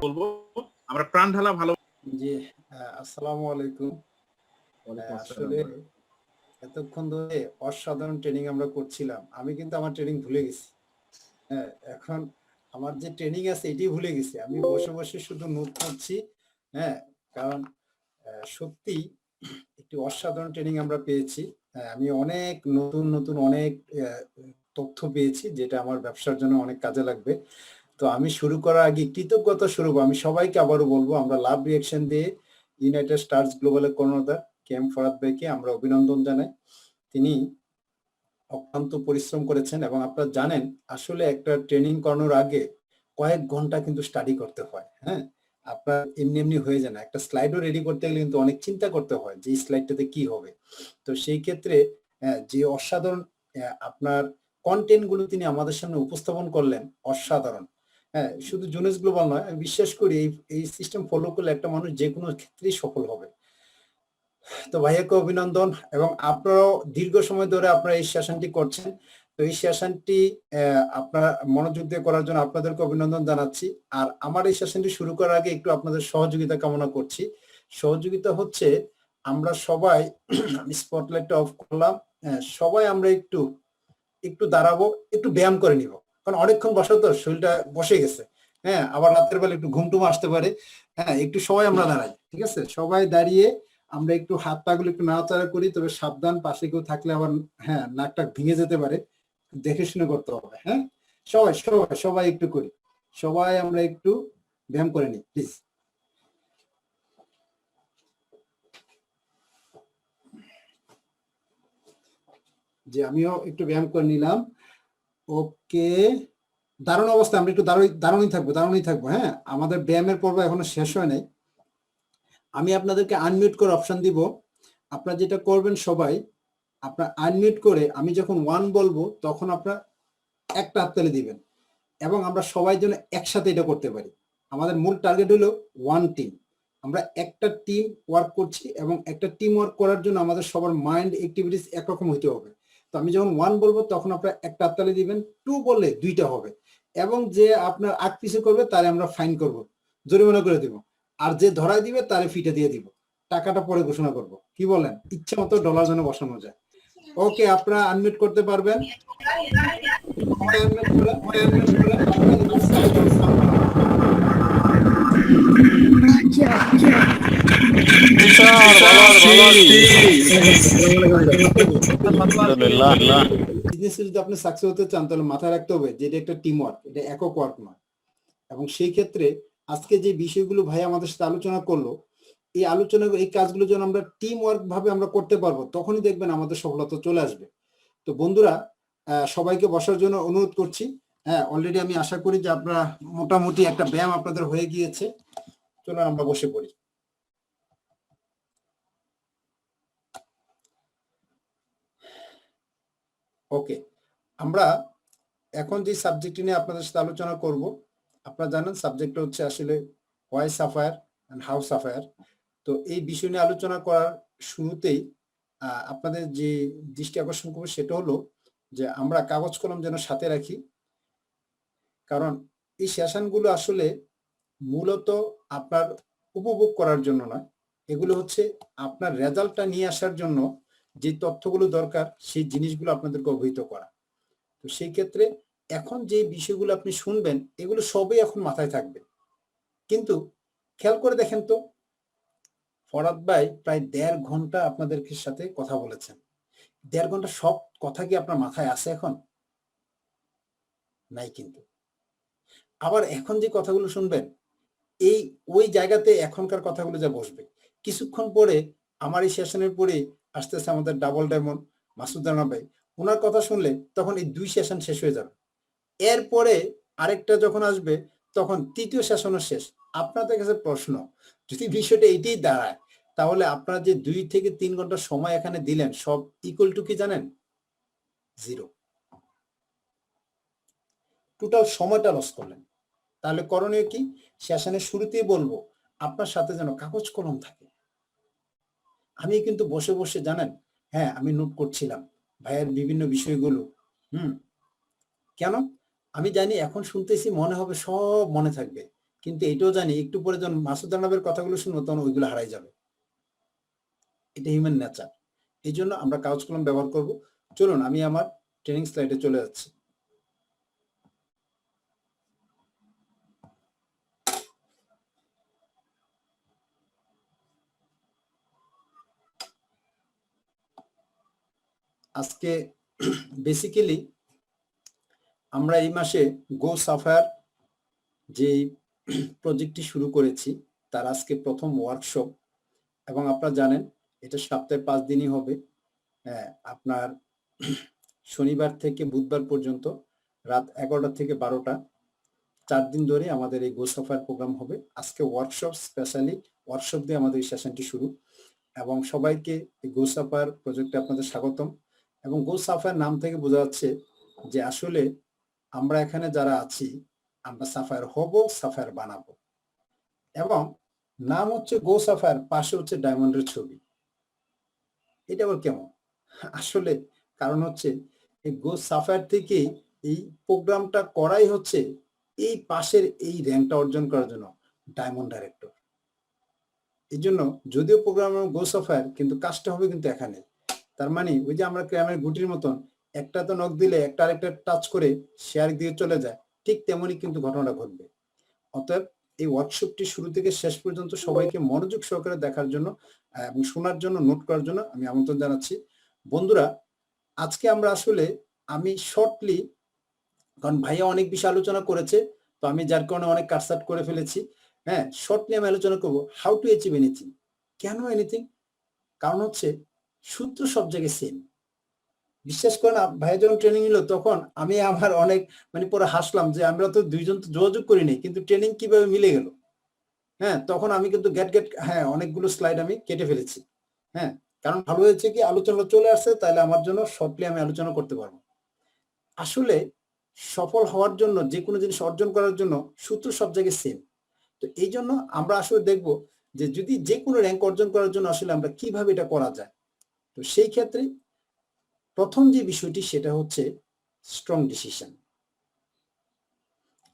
বলবো আমরা প্রাণ ঢালা ভালো। জি, আসসালামু আলাইকুম। আসলে এতক্ষণ ধরে অসাধারণ ট্রেনিং আমরা করছিলাম। আমি কিন্তু আমার ট্রেনিং ভুলে গেছি। হ্যাঁ, এখন আমার যে ট্রেনিং আছে এটাই ভুলে গেছি। আমি বসে, বসে শুধু নোট করছি। হ্যাঁ, কারণ সত্যি একটি অসাধারণ ট্রেনিং আমরা পেয়েছি। আমি অনেক নতুন অনেক তথ্য পেয়েছি যেটা আমার ব্যবসার জন্য অনেক কাজে লাগবে। তো আমি শুরু করার আগে কৃতজ্ঞতা স্বরূপ আমি সবাইকে আবারও বলবো আমরা লাভ রিঅ্যাকশন দিয়ে ইউনাইটেড স্টার্স গ্লোবালের কর্ণধার কেএম ফরাদ ভাইকে আমরা অভিনন্দন জানাই। তিনি অক্লান্ত পরিশ্রম করেছেন এবং আপনারা জানেন আসলে একটা ট্রেনিং করানোর আগে কয়েক ঘন্টা কিন্তু স্টাডি করতে হয়। হ্যাঁ, আপনার এমনি হয়ে যায় না। একটা স্লাইডও রেডি করতে গেলে কিন্তু অনেক চিন্তা করতে হয় যে এই স্লাইডটাতে কি হবে। তো সেই ক্ষেত্রে যে অসাধারণ আপনার কন্টেন্ট গুলো তিনি আমাদের সামনে উপস্থাপন করলেন অসাধারণ। হ্যাঁ, শুধু জুনেস গ্লোবাল নয়, আমি বিশ্বাস করি এই সিস্টেম ফলো করলে একটা মানুষ যে কোনো ক্ষেত্রেই সফল হবে। তো ভাইয়াকে অভিনন্দন এবং আপনারাও দীর্ঘ সময় ধরে আপনারা এই সেশনটি করছেন। তো এই সেশনটি আপনারা মনোযোগ দিয়ে করার জন্য আপনাদেরকে অভিনন্দন জানাচ্ছি। আর আমার এই সেশনটি শুরু করার আগে একটু আপনাদের সহযোগিতা কামনা করছি। সহযোগিতা হচ্ছে আমরা সবাই আমি স্পটলাইটটা অফ করলাম। সবাই আমরা একটু দাঁড়াবো, একটু ব্যায়াম করে নিব। কারণ অনেকক্ষণ বসা তো শরীরটা বসে গেছে। হ্যাঁ, আবার রাতের বেলা একটু ঘুমটুম আসতে পারে। হ্যাঁ, একটু সবাই আমরা দাঁড়াই, ঠিক আছে? সবাই দাঁড়িয়ে আমরা একটু হাত পাগুলো একটু নাড়াচাড়া করি, তবে সাবধান, পাশে কেউ থাকলে আবার হ্যাঁ নাকটা ভেঙে যেতে পারে, দেখে শুনে করতে হবে। হ্যাঁ, সবাই সবাই সবাই একটু করি, সবাই আমরা একটু ব্যায়াম করে নিই প্লিজ। যে আমিও একটু ব্যায়াম করে নিলাম। ওকে, দারুণ অবস্থা। আমরা একটু দারুণই থাকবো। হ্যাঁ, আমাদের ব্যায়ামের পর্ব এখনো শেষ হয় নাই। আমি আপনাদেরকে আনমিউট করে অপশন দিব। আপনারা যেটা করবেন সবাই, আপনার আনমিউট করে আমি যখন 1 বলবো তখন আপনার একটা হাততালি দিবেন এবং আমরা সবাই যেন একসাথে এটা করতে পারি। আমাদের মূল টার্গেট হলো 1 টিম। আমরা একটা টিম ওয়ার্ক করছি এবং একটা টিম ওয়ার্ক করার জন্য আমাদের সবার মাইন্ড অ্যাক্টিভিটিস একরকম হইতে হবে। তো আমি যখন 1 বলবো তখন আপনারা একটা হাততালি দিবেন, 2 বললে 2টা হবে এবং যে আপনার আগ পিছে করবে তারে আমরা ফাইন করব, জরিমানা করে দিব। আর যে ধরাই দিবে তারে ফিটে দিয়ে দিব। টাকাটা পরে ঘোষণা করব। কি বলেন? ইচ্ছা মতো ডলার যেন বসানো যায়। ওকে, আপনারা আনমিউট করতে পারবেন। যদি আপনি সাকসেস হতে চান তাহলে মাথায় রাখতে হবে যে এটা একটা টিম ওয়ার্ক, এটা একক ওয়ার্ক নয়। এবং সেই ক্ষেত্রে আজকে যে বিষয়গুলো ভাই আমাদের সাথে আলোচনা করলো, এই আলোচনা এই কাজগুলো যখন আমরা টিম ওয়ার্ক ভাবে আমরা করতে পারবো তখনই দেখবেন আমাদের সফলতা চলে আসবে। তো বন্ধুরা, সবাইকে বসার জন্য অনুরোধ করছি। হ্যাঁ, অলরেডি আমি আশা করি যে আপনারা মোটামুটি একটা ব্যায়াম আপনাদের হয়ে গিয়েছে। চলুন আমরা বসে পড়ি। ওকে, আমরা এখন যে সাবজেক্ট নিয়ে আপনাদের সাথে আলোচনা করব, আপনারা জানেন সাবজেক্টটা হচ্ছে আসলে why sapphire and how sapphire. তো এই বিষয় নিয়ে আলোচনা করার শুরুতেই আপনাদের যে দৃষ্টি আকর্ষণ করবো সেটা হলো যে আমরা কাগজ কলম যেন সাথে রাখি। কারণ এই সেশনগুলো আসলে মূলত আপনার উপভোগ করার জন্য নয়, এগুলো হচ্ছে আপনার রেজাল্টটা নিয়ে আসার জন্য যে তথ্যগুলো দরকার সেই জিনিসগুলো আপনাদেরকে অবহিত করা। তো সেই ক্ষেত্রে এখন যে বিষয়গুলো আপনি শুনবেন এগুলো সবই এখন মাথায় থাকবে। কিন্তু খেয়াল করে দেখেন তো, ফরাদ ভাই প্রায় 1.5 ঘন্টা আপনাদের সাথে কথা বলেছেন। 1.5 ঘন্টা সব কথা কি আপনার মাথায় আছে এখন? নাই কিন্তু। আবার এখন যে কথাগুলো শুনবেন ওই জায়গাতে এখনকার কথাগুলো যা বসবে। কিছুক্ষণ পরে আমার এই সেশনের পরে আসতেছে আমাদের ডাবল ডায়মন্ড মাসুদ রানা ভাই। ওনার কথা শুনলে তখন এই 2 সেশন শেষ হয়ে যাবে। এরপরে আরেকটা যখন আসবে তখন 3য় সেশনও শেষ। আপনাদের কাছে প্রশ্ন, যদি বিষয়টা এইটাই দাঁড়ায় তাহলে আপনারা যে 2 থেকে 3 ঘন্টা সময় এখানে দিলেন সব ইকুয়াল টু কি জানেন? 0। টোটাল সময়টা লস করলেন। তাহলে করণীয় কি? সেশনের শুরুতেই বলবো আপনার সাথে যেন কাগজ কলম থাকে। আমি কিন্তু বসে বসে জানেন, হ্যাঁ আমি নোট করছিলাম ভাইয়ের বিভিন্ন বিষয়গুলো। কেন? আমি জানি এখন শুনতেছি মনে হবে সব মনে থাকবে, কিন্তু এটাও জানি একটু পরে যখন মাসুদ আরনাবের কথাগুলো শুনবো তখন ওইগুলো হারাই যাবে। এটা হিউম্যান নেচার। এই জন্য আমরা কাগজ কলম ব্যবহার করব। চলুন আমি আমার ট্রেনিং স্লাইডে চলে যাচ্ছি। আজকে বেসিক্যালি আমরা এই মাসে গো সাফায়ার যে প্রজেক্টটি শুরু করেছি তার আজকে প্রথম ওয়ার্কশপ, এবং আপনারা জানেন এটা সপ্তাহে 5 দিনই হবে। আপনার শনিবার থেকে বুধবার পর্যন্ত রাত 11টা থেকে 12টা 4 দিন ধরে আমাদের এই গো সাফায়ার প্রোগ্রাম হবে। আজকে ওয়ার্কশপ, স্পেশালি ওয়ার্কশপ দিয়ে আমাদের এই সেশনটি শুরু, এবং সবাইকে এই গো সাফায়ার প্রজেক্টে আপনাদের স্বাগতম। এবং গো সাফায়ার নাম থেকে বোঝা যাচ্ছে যে আসলে আমরা এখানে যারা আছি আমরা সাফায়ার হব, সাফায়ার বানাবো। এবং নাম হচ্ছে গো সাফায়ার, পাশে হচ্ছে ডায়মন্ডের ছবি। এটা আবার কেমন? আসলে কারণ হচ্ছে এই গো সাফায়ার থেকে এই প্রোগ্রামটা করাই হচ্ছে এই পাশের এই র্যাঙ্কটা অর্জন করার জন্য ডায়মন্ড ডাইরেক্টর। এই জন্য যদিও প্রোগ্রাম গো সাফায়ার, কিন্তু কাজটা হবে কিন্তু এখানে। তার মানে ওই যে আমরা ক্যামের গুটির মতন একটা তো নক দিলে একটা আরেকটা টাচ করে শেয়ার দিয়ে চলে যায়, ঠিক তেমনই কিন্তু ঘটনাটা ঘটবে। অতএব এই ওয়ার্কশপটি শুরু থেকে শেষ পর্যন্ত সবাইকে মনোযোগ সহকারে দেখার জন্য এবং শোনার জন্য, নোট করার জন্য আমি আমন্ত্রণ জানাচ্ছি। বন্ধুরা, আজকে আমরা আসলে আমি শর্টলি, কারণ ভাইয়া অনেক বিষয় আলোচনা করেছে, তো আমি যার কারণে অনেক কাটসাট করে ফেলেছি। শর্টলি আমি আলোচনা করব হাউ টু অ্যাচিভ এনিথিং। কেন এনিথিং? কারণ হচ্ছে সূত্র সব জায়গায় সেম। বিশ্বাস করেন, ভাইয়া যখন ট্রেনিং নিল তখন আমি আমার অনেক পরে হাসলাম যে আমরা তো দুইজন তো যোগাযোগ করিনি, কিন্তু ট্রেনিং কিভাবে মিলে গেল। তখন আমি কিন্তু অনেকগুলো স্লাইড আমি কেটে ফেলেছি। কারণ ভালো হয়েছে কি আলোচনা চলে আসছে, তাহলে আমার জন্য শর্টলি আমি আলোচনা করতে পারবো। আসলে সফল হওয়ার জন্য, যে কোনো জিনিস অর্জন করার জন্য সূত্র সব জায়গায় সেম। তো এই জন্য আমরা আসলে দেখব যে যদি যে কোনো র্যাঙ্ক অর্জন করার জন্য আসলে আমরা কিভাবে এটা করা যায়। তো সেই ক্ষেত্রে প্রথম যে বিষয়টি সেটা হচ্ছে স্ট্রং ডিসিশন।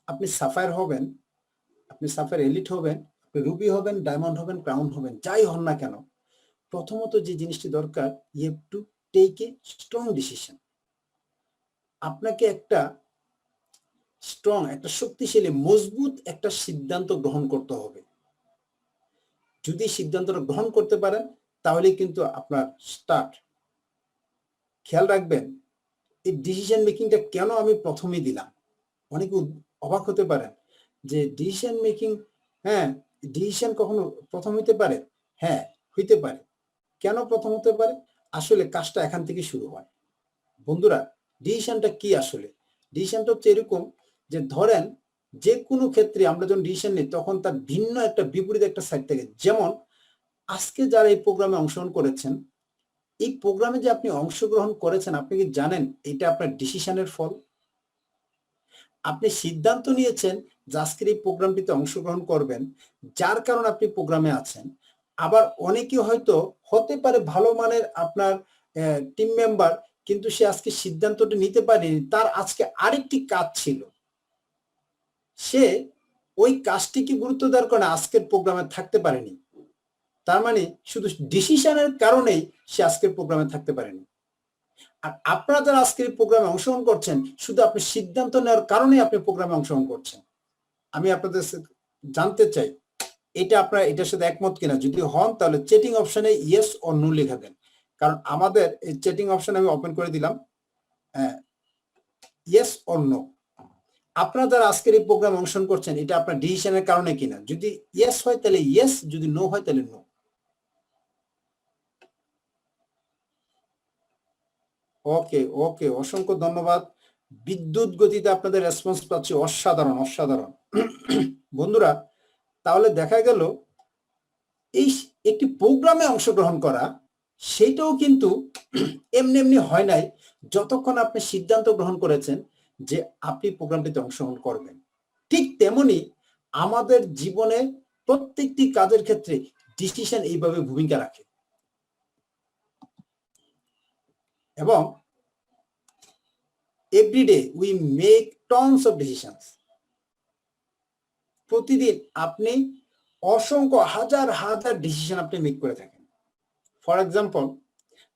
আপনি সাফায়ার হবেন, আপনি সাফায়ার এলিট হবেন, আপনি রুবি হবেন, ডায়মন্ড হবেন, ক্রাউন হবেন, যাই হন না কেন, প্রথমত যে জিনিসটি দরকার, you have to take a strong decision. আপনাকে একটা স্ট্রং, একটা শক্তিশালী, মজবুত একটা সিদ্ধান্ত গ্রহণ করতে হবে। যদি সিদ্ধান্তটা গ্রহণ করতে পারেন তাহলে কিন্তু আপনার স্টার্ট। খেয়াল রাখবেন এই ডিসিশন মেকিংটা কেন আমি প্রথমেই দিলাম। অনেকে অবাক হতে পারেন যে ডিসিশন মেকিং, ডিসিশন কখনো প্রথম হইতে পারে? হ্যাঁ, হইতে পারে। কেন প্রথম হতে পারে? আসলে কাজটা এখান থেকে শুরু হয়। বন্ধুরা, ডিসিশনটা কি আসলে? ডিসিশনটা হচ্ছে এরকম যে ধরেন যে কোনো ক্ষেত্রে আমরা যখন ডিসিশন নিই তখন তার ভিন্ন একটা বিপরীত একটা সাইড থাকে। যেমন আজকে যারা এই প্রোগ্রামে অংশগ্রহণ করেছেন, এই প্রোগ্রামে যে আপনি অংশগ্রহণ করেছেন, আপনি কি জানেন এটা আপনার ডিসিশনের ফল? আপনি সিদ্ধান্ত নিয়েছেন যে আজকের এই প্রোগ্রামটিতে অংশগ্রহণ করবেন, যার কারণে আপনি প্রোগ্রামে আছেন। আবার অনেকে হয়তো হতে পারে ভালো মানের আপনার টিম মেম্বার, কিন্তু সে আজকে সিদ্ধান্তটা নিতে পারেনি, তার আজকে আরেকটি কাজ ছিল, সে ওই কাজটিকে গুরুত্ব দেওয়ার কারণে আজকের প্রোগ্রামে থাকতে পারেনি। তার মানে শুধু ডিসিশনের কারণেই সে আজকের প্রোগ্রামে থাকতে পারেনি। আর আপনারা যারা আজকের প্রোগ্রামে অংশগ্রহণ করছেন, শুধু আপনি সিদ্ধান্ত নেওয়ার কারণেই আপনি প্রোগ্রামে অংশগ্রহণ করছেন। আমি আপনাদের জানতে চাই এটা আপনারা এটার সাথে একমত কিনা। যদি হন তাহলে চ্যাটিং অপশনে ইয়েস অর নো লিখে দেন, কারণ আমাদের এই চ্যাটিং অপশন আমি ওপেন করে দিলাম। ইয়েস অর নো, আপনারা যারা আজকের এই প্রোগ্রামে অংশগ্রহণ করছেন এটা আপনার ডিসিশনের কারণে কিনা। যদি ইয়েস হয় তাহলে ইয়েস, যদি নো হয় তাহলে নো। ওকে ওকে, অসংখ্য ধন্যবাদ। বিদ্যুৎ গতিতে আপনাদের রেসপন্স পাচ্ছি, অসাধারণ অসাধারণ। বন্ধুরা, তাহলে দেখা গেল এই একটি প্রোগ্রামে অংশগ্রহণ করা সেটাও কিন্তু এমনি এমনি হয় নাই, যতক্ষণ আপনি সিদ্ধান্ত গ্রহণ করেছেন যে আপনি প্রোগ্রামটিতে অংশগ্রহণ করবেন। ঠিক তেমনি আমাদের জীবনে প্রত্যেকটি কাজের ক্ষেত্রে ডিসিশন এইভাবে ভূমিকা রাখে। এবং every day we make tons of decisions. প্রতিদিন আপনি অসংখ্য হাজার হাজার ডিসিশন আপনি মেক করে থাকেন। ফর এক্সাম্পল,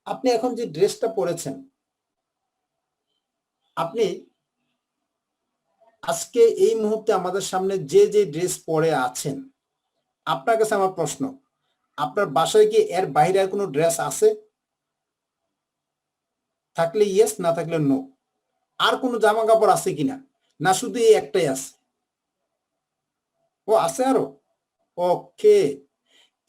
আপনি এখন যে ড্রেসটা পরেছেন, আপনি আজকে এই মুহূর্তে আমাদের সামনে যে যে ড্রেস পরে আছেন, আপনার কাছে আমার প্রশ্ন, আপনার বাসায় কি এর বাইরে আর কোনো ড্রেস আছে? থাকলে ইয়েস, না থাকলে নো। আর কোনো জামা কাপড় আছে কিনা, না শুধু এই একটাই আছে? ও আছে আরো, ওকে।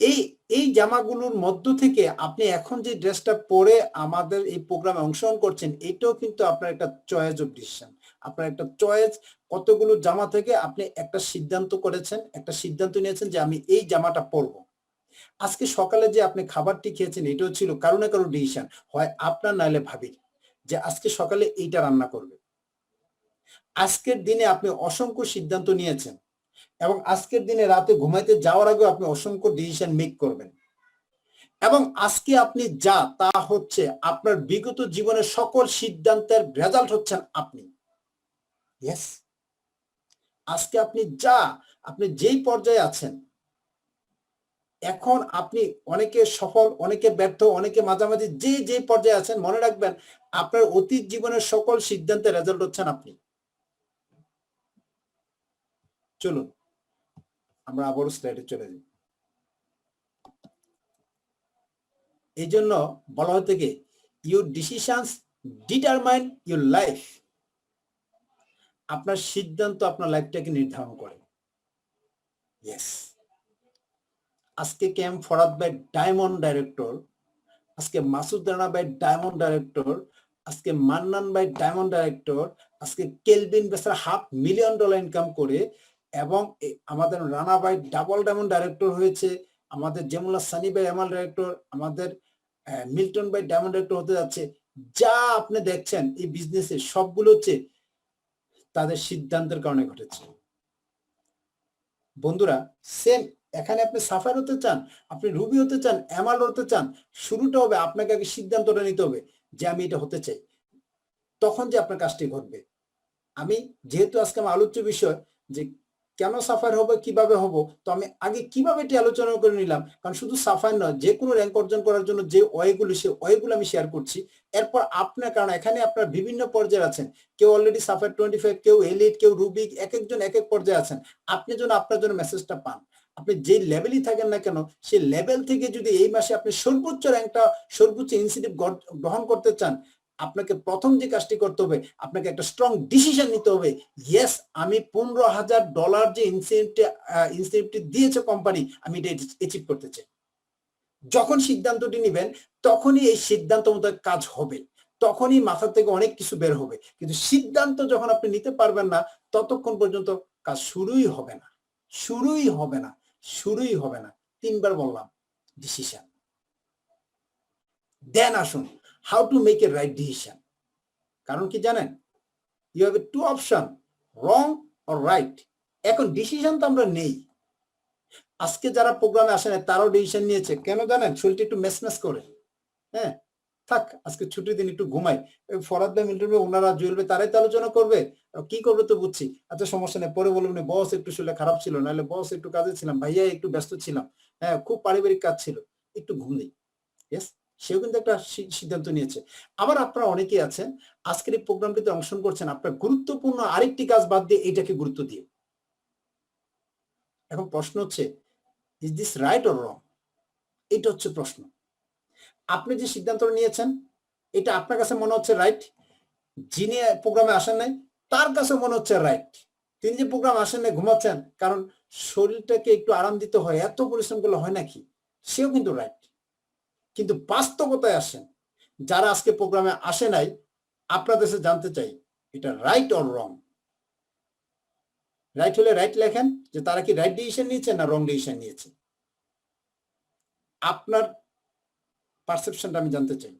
এই এই জামাগুলোর মধ্য থেকে আপনি এখন যে ড্রেসটা পরে আমাদের এই প্রোগ্রামে অংশগ্রহণ করছেন, এটাও কিন্তু আপনার একটা চয়েস অফ ডিসিশন। আপনার একটা চয়েস, কতগুলো জামা থেকে আপনি একটা সিদ্ধান্ত করেছেন, একটা সিদ্ধান্ত নিয়েছেন যে আমি এই জামাটা পরবো। আজকে সকালে যে আপনি খাবারটি খেয়েছেন, এটাও ছিল কারো না কারো ডিসিশন, হয় আপনার নাহলে ভাবির, যে আজকে সকালে এইটা রান্না করবে। আজকের দিনে আপনি অসংখ্য সিদ্ধান্ত নিয়েছেন এবং আজকের দিনে রাতে ঘুমাইতে যাওয়ার আগে আপনি অসংখ্য ডিসিশন মেক করবেন। এবং আজকে আপনি যা, তা হচ্ছে আপনার বিগত জীবনের সকল সিদ্ধান্তের রেজাল্ট হচ্ছেন আপনি। ইয়েস, আজকে আপনি যা, আপনি যেই পর্যায়ে আছেন, এখন আপনি অনেকে সফল, অনেকে ব্যর্থ, অনেকে মাঝামাঝি, যে যে পর্যায়ে আছেন, মনে রাখবেন আপনার অতীত জীবনের সকল সিদ্ধান্তের রেজাল্ট হচ্ছেন আপনি। চলুন আমরা আবারও স্লাইডে চলে যাই। এই জন্য বলা হয়ে থাকে, your decisions determine your life. আপনার সিদ্ধান্ত আপনার লাইফটাকে নির্ধারণ করে। ইয়েস, আজকে ক্যাম ফরাদ ভাই ডায়মন্ড ডাইরেক্টর, আজকে মাসুদ রানা ভাই ডায়মন্ড ডাইরেক্টর, আজকে মান্নান ভাই ডায়মন্ড ডাইরেক্টর, আজকে কেলভিন বেচারা $500,000 ইনকাম করে, এবং আমাদের রানা ভাই ডাবল ডায়মন্ড ডাইরেক্টর হয়েছে, আমাদের জেমুল্লাহ সানি ভাই এমএল ডাইরেক্টর, আমাদের মিল্টন ভাই ডায়মন্ড ডাইরেক্টর হতে যাচ্ছে। যা আপনি দেখছেন এই বিজনেসে, সবগুলো হচ্ছে তাদের সিদ্ধান্তের কারণে ঘটেছে। বন্ধুরা, সেম এখানে আপনি সাফার হতে চান, আপনি রুবি হতে চান, এমাল হতে চান, শুরুটা হবে আপনাকে আগে সিদ্ধান্তটা নিতে হবে যে আমি এটা হতে চাই, তখন যে আপনার কাজটি ঘটবে। আমি যেহেতু আজকে আমার আলোচ্য বিষয় যে কেন সাফার হবে, কিভাবে হবো, তো আমি আগে কিভাবে এটি আলোচনা করে নিলাম, কারণ শুধু সাফার নয়, যে কোনো র্যাঙ্ক অর্জন করার জন্য যে ওয়েগুলো, সে ওয়েগুলো আমি শেয়ার করছি। এরপর আপনার, কারণ এখানে আপনার বিভিন্ন পর্যায়ে আছেন, কেউ অলরেডি সাফার 25, কেউ এলিট, কেউ রুবিক, এক একজন এক এক পর্যায়ে আছেন। আপনি যেন আপনার জন্য মেসেজটা পান, আপনি যে লেভেলই থাকেন না কেন, সেই লেভেল থেকে যদি এই মাসে আপনি সর্বোচ্চ র্যাঙ্কটা, সর্বোচ্চ ইনসেন্টিভ গ্রহণ করতে চান, আপনাকে প্রথম যে কাজটি করতে হবে, আপনাকে একটা স্ট্রং ডিসিশন নিতে হবে। ইয়েস, আমি $15,000 যে ইনসেন্টিভটি দিয়েছে কোম্পানি, আমি এটা অ্যাচিভ করতে চাই। যখন সিদ্ধান্তটি নেবেন, তখনই এই সিদ্ধান্ত মতো কাজ হবে, তখনই মাথা থেকে অনেক কিছু বের হবে। কিন্তু সিদ্ধান্ত যখন আপনি নিতে পারবেন না, ততক্ষণ পর্যন্ত কাজ শুরুই হবে না, শুরুই হবে না, শুরুই হবে না। 3বার বললাম ডিসিশন। দেন আসুন how to make a right decision. কারণ কি জানেন, you have two option, wrong or right. এখন ডিসিশন তো আমরা নেই। আজকে যারা প্রোগ্রামে আসে না, তারাও ডিসিশন নিয়েছে। কেন জানেন? শরীরটা একটু মেসমেস করে, হ্যাঁ, থাক আজকে ছুটির দিন, একটু ঘুমাই। ফরাদ ভাই, মিল্টন ভাই, ওনারা জুয়েল ভাই, তারাই তো আলোচনা করবে, কি করবে তো বুঝছি। আচ্ছা সমস্যা নেই, পরে বলবেন বস একটু শরীরটা খারাপ ছিল, নাহলে বস একটু কাজে ছিলাম, ভাইয়া একটু ব্যস্ত ছিলাম, হ্যাঁ খুব পারিবারিক কাজ ছিল, একটু ঘুম নেই। ইয়েস, সেও কিন্তু একটা সিদ্ধান্ত নিয়েছে। আবার আপনারা অনেকেই আছেন আজকের এই প্রোগ্রামটিতে অংশগ্রহণ করছেন, আপনার গুরুত্বপূর্ণ আরেকটি কাজ বাদ দিয়ে এইটাকে গুরুত্ব দিয়ে। এখন প্রশ্ন হচ্ছে, is this right or wrong? এটা হচ্ছে প্রশ্ন। আপনি যে সিদ্ধান্ত নিয়েছেন, এটা আপনার কাছে মনে হচ্ছে রাইট, যিনি প্রোগ্রামে আসেন নাই তার কাছে মনে হচ্ছে রাইট। তিনি যে প্রোগ্রাম আসেন নাই, ঘুমাচ্ছেন, কারণ শরীরটাকে একটু আরাম দিতে হয়, এত পরিশ্রম করলে হয় নাকি, সেও কিন্তু রাইট। কিন্তু বাস্তবতায় আসেন, যারা আজকে প্রোগ্রামে আসে নাই, আপনাদের কাছে জানতে চাই, এটা রাইট অর রং? রাইট হলে রাইট লেখেন, যে তারা কি রাইট ডিসিশন নিয়েছে না রং ডিসিশন নিয়েছে। আপনার পারসেপশনটা আমি জানতে চাই।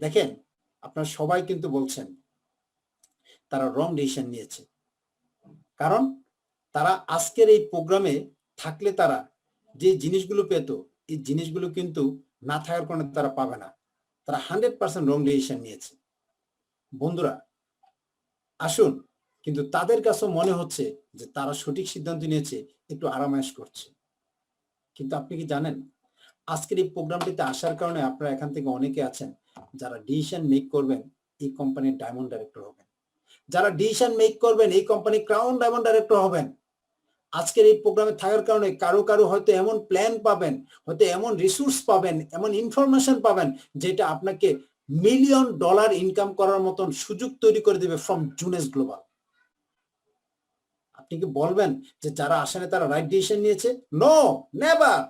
দেখেন, আপনারা সবাই কিন্তু বলছেন তারা রং ডিসিশন নিয়েছে, কারণ তারা আজকের এই প্রোগ্রামে থাকলে তারা যে জিনিসগুলো পেত, এই জিনিসগুলো কিন্তু না থাকার কারণে তারা পাবে না। তারা 100% রং ডিসিশন নিয়েছে। বন্ধুরা আসুন কিন্তু তাদের কাছে মনে হচ্ছে যে তারা সঠিক সিদ্ধান্ত নিয়েছে, একটু আরামায়েশ করছে। কিন্তু আপনি কি জানেন, আজকের এই প্রোগ্রামটিতে আসার কারণে আপনারা এখান থেকে অনেকে আছেন যারা ডিসিশন মেক করবেন, এই কোম্পানির ডায়মন্ড ডাইরেক্টর হবেন। যারা ডিসিশন মেক করবেন, এই কোম্পানির ক্রাউন ডায়মন্ড ডাইরেক্টর হবেন। আজকের এই প্রোগ্রামে থাকার কারণে কারো হয়তো এমন প্ল্যান পাবেন, হয়তো এমন রিসোর্স পাবেন, এমন ইনফরমেশন পাবেন যেটা আপনাকে মিলিয়ন ডলার ইনকাম করার মতন সুযোগ তৈরি করে দেবে ফ্রম জুনেস গ্লোবাল। আপনি কি বলবেন যে যারা আসেনি তারা রাইট ডিসিশন নিয়েছে? No, never.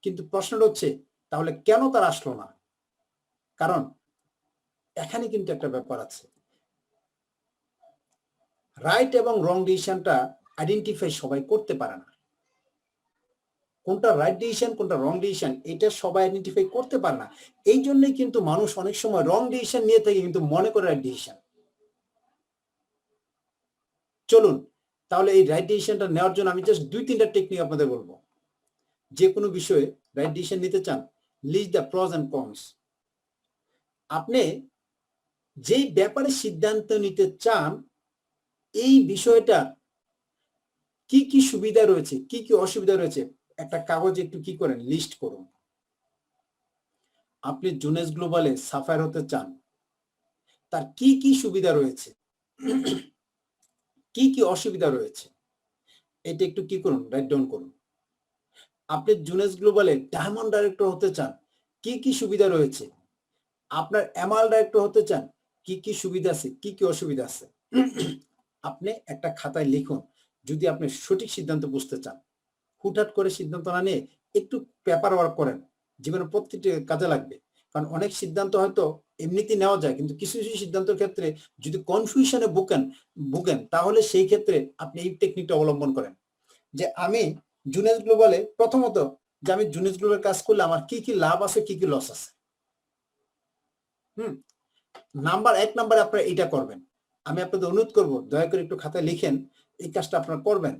কিন্তু প্রশ্নটা হচ্ছে তাহলে কেন তারা আসলো না? কারণ এখানে কিন্তু একটা ব্যাপার আছে, রাইট এবং রং ডিসিশনটা আইডেন্টিফাই সবাই করতে পারে না। কোনটা রাইট ডিসিশন, কোনটা রং ডিসিশন, এটা সবাই আইডেন্টিফাই করতে পারে না। এই জন্যই কিন্তু মানুষ অনেক সময় রং ডিসিশন নিয়ে থাকে কিন্তু মনে করে রাইট ডিসিশন। চলুন তাহলে এই রাইট ডিসিশনটা নেওয়ার জন্য আমি জাস্ট 2-3টা টেকনিক আপনাদের বলবো। যে কোনো বিষয়ে রাইট ডিসিশন নিতে চান, list the pros and cons. আপনি যেই ব্যাপারে সিদ্ধান্ত নিতে চান, এই বিষয়টা কি কি সুবিধা রয়েছে, কি কি অসুবিধা রয়েছে, একটা কাগজে একটু কি করেন, লিস্ট করুন। আপনি জুনেস গ্লোবালে সাফায়ার হতে চান, তার কি কি সুবিধা রয়েছে, কি কি অসুবিধা রয়েছে, এটা একটু কি করুন, রাইট ডাউন করুন। আপনি জুনেস গ্লোবালে ডায়মন্ড ডাইরেক্টর হতে চান, কি কি সুবিধা রয়েছে। আপনার এমআল ডাইরেক্টর হতে চান, কি কি সুবিধা আছে, কি কি অসুবিধা আছে। আপনি একটা খাতায় লিখুন যদি আপনি সঠিক সিদ্ধান্ত বুঝতে চান। হুটহাট করে সিদ্ধান্ত না নিয়ে একটু পেপার ওয়ার্ক করেন, জীবনের প্রত্যেকটি কাজে লাগবে। কারণ অনেক সিদ্ধান্ত হয়তো এমনিতেই নেওয়া যায়, কিন্তু কিছু কিছু সিদ্ধান্তের ক্ষেত্রে যদি কনফিউশনে ভুগেন তাহলে সেই ক্ষেত্রে আপনি এই টেকনিকটা অবলম্বন করেন যে আমি জুনেস গ্লোবালে প্রথমত, যে আমি জুনেস গ্লোবাল কাজ করলে আমার কি কি লাভ আছে, কি কি লস আছে। এক নাম্বারে আপনারা এটা করবেন। আমি আপনাদের অনুরোধ করব দয়া করে একটু খাতায় লিখেন, এই কাজটা আপনারা করবেন।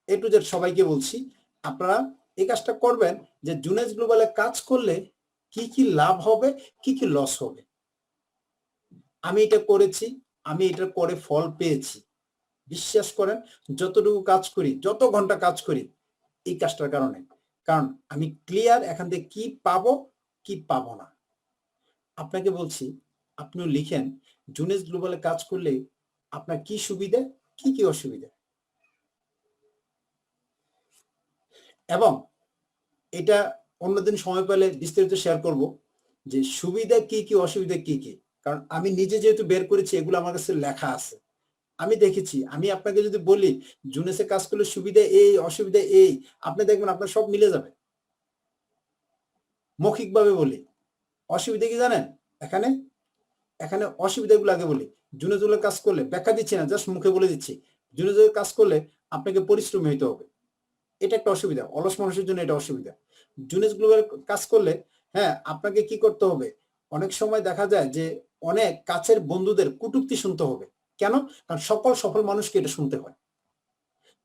এ টু জেড সবাইকে বলছি, আপনারা এই কাজটা করবেন যে জুনেস গ্লোবালে কাজ করলে কি কি লাভ হবে, কি কি লস হবে। আমি এটা করেছি, আমি এটা করে ফল পেয়েছি। বিশ্বাস করেন, যতটুকু কাজ করি, যত ঘন্টা কাজ করি এই কাজটার কারণে, কারণ আমি ক্লিয়ার এখান থেকে কি পাবো কি পাবো না। আপনাকে বলছি আপনিও লিখেন জুনেস গ্লোবালে কাজ করলে আপনার কি সুবিধা, কি কি অসুবিধা। এবং এটা অন্যদিন সময় পেলে বিস্তারিত শেয়ার করব যে সুবিধা কি কি, অসুবিধা কি কি। কারণ আমি নিজে যেহেতু বের করেছি, এগুলো আমার কাছে লেখা আছে, আমি দেখেছি। আমি আপনাকে যদি বলি জুনেসে কাজ করলে সুবিধা এই, অসুবিধা এই, আপনি দেখবেন আপনার সব মিলে যাবে। মৌখিকভাবে বলি, অসুবিধা কি জানেন, এখানে এখানে অসুবিধাগুলো আগে বলি। জুনেজুলের কাজ করলে, ব্যাখ্যা দিচ্ছি না, জাস্ট মুখে বলে দিচ্ছি, জুনেজুলের কাজ করলে আপনাকে পরিশ্রমী হইতে হবে, এটা একটা অসুবিধা। অলস মানুষের জন্য এটা অসুবিধা। জুনেস গ্লোবাল কাজ করলে আপনাকে কি করতে হবে, অনেক সময় দেখা যায় যে অনেক কাছের বন্ধুদের কটূক্তি শুনতে হবে। কেন? কারণ সকল সফল মানুষকে এটা শুনতে হয়।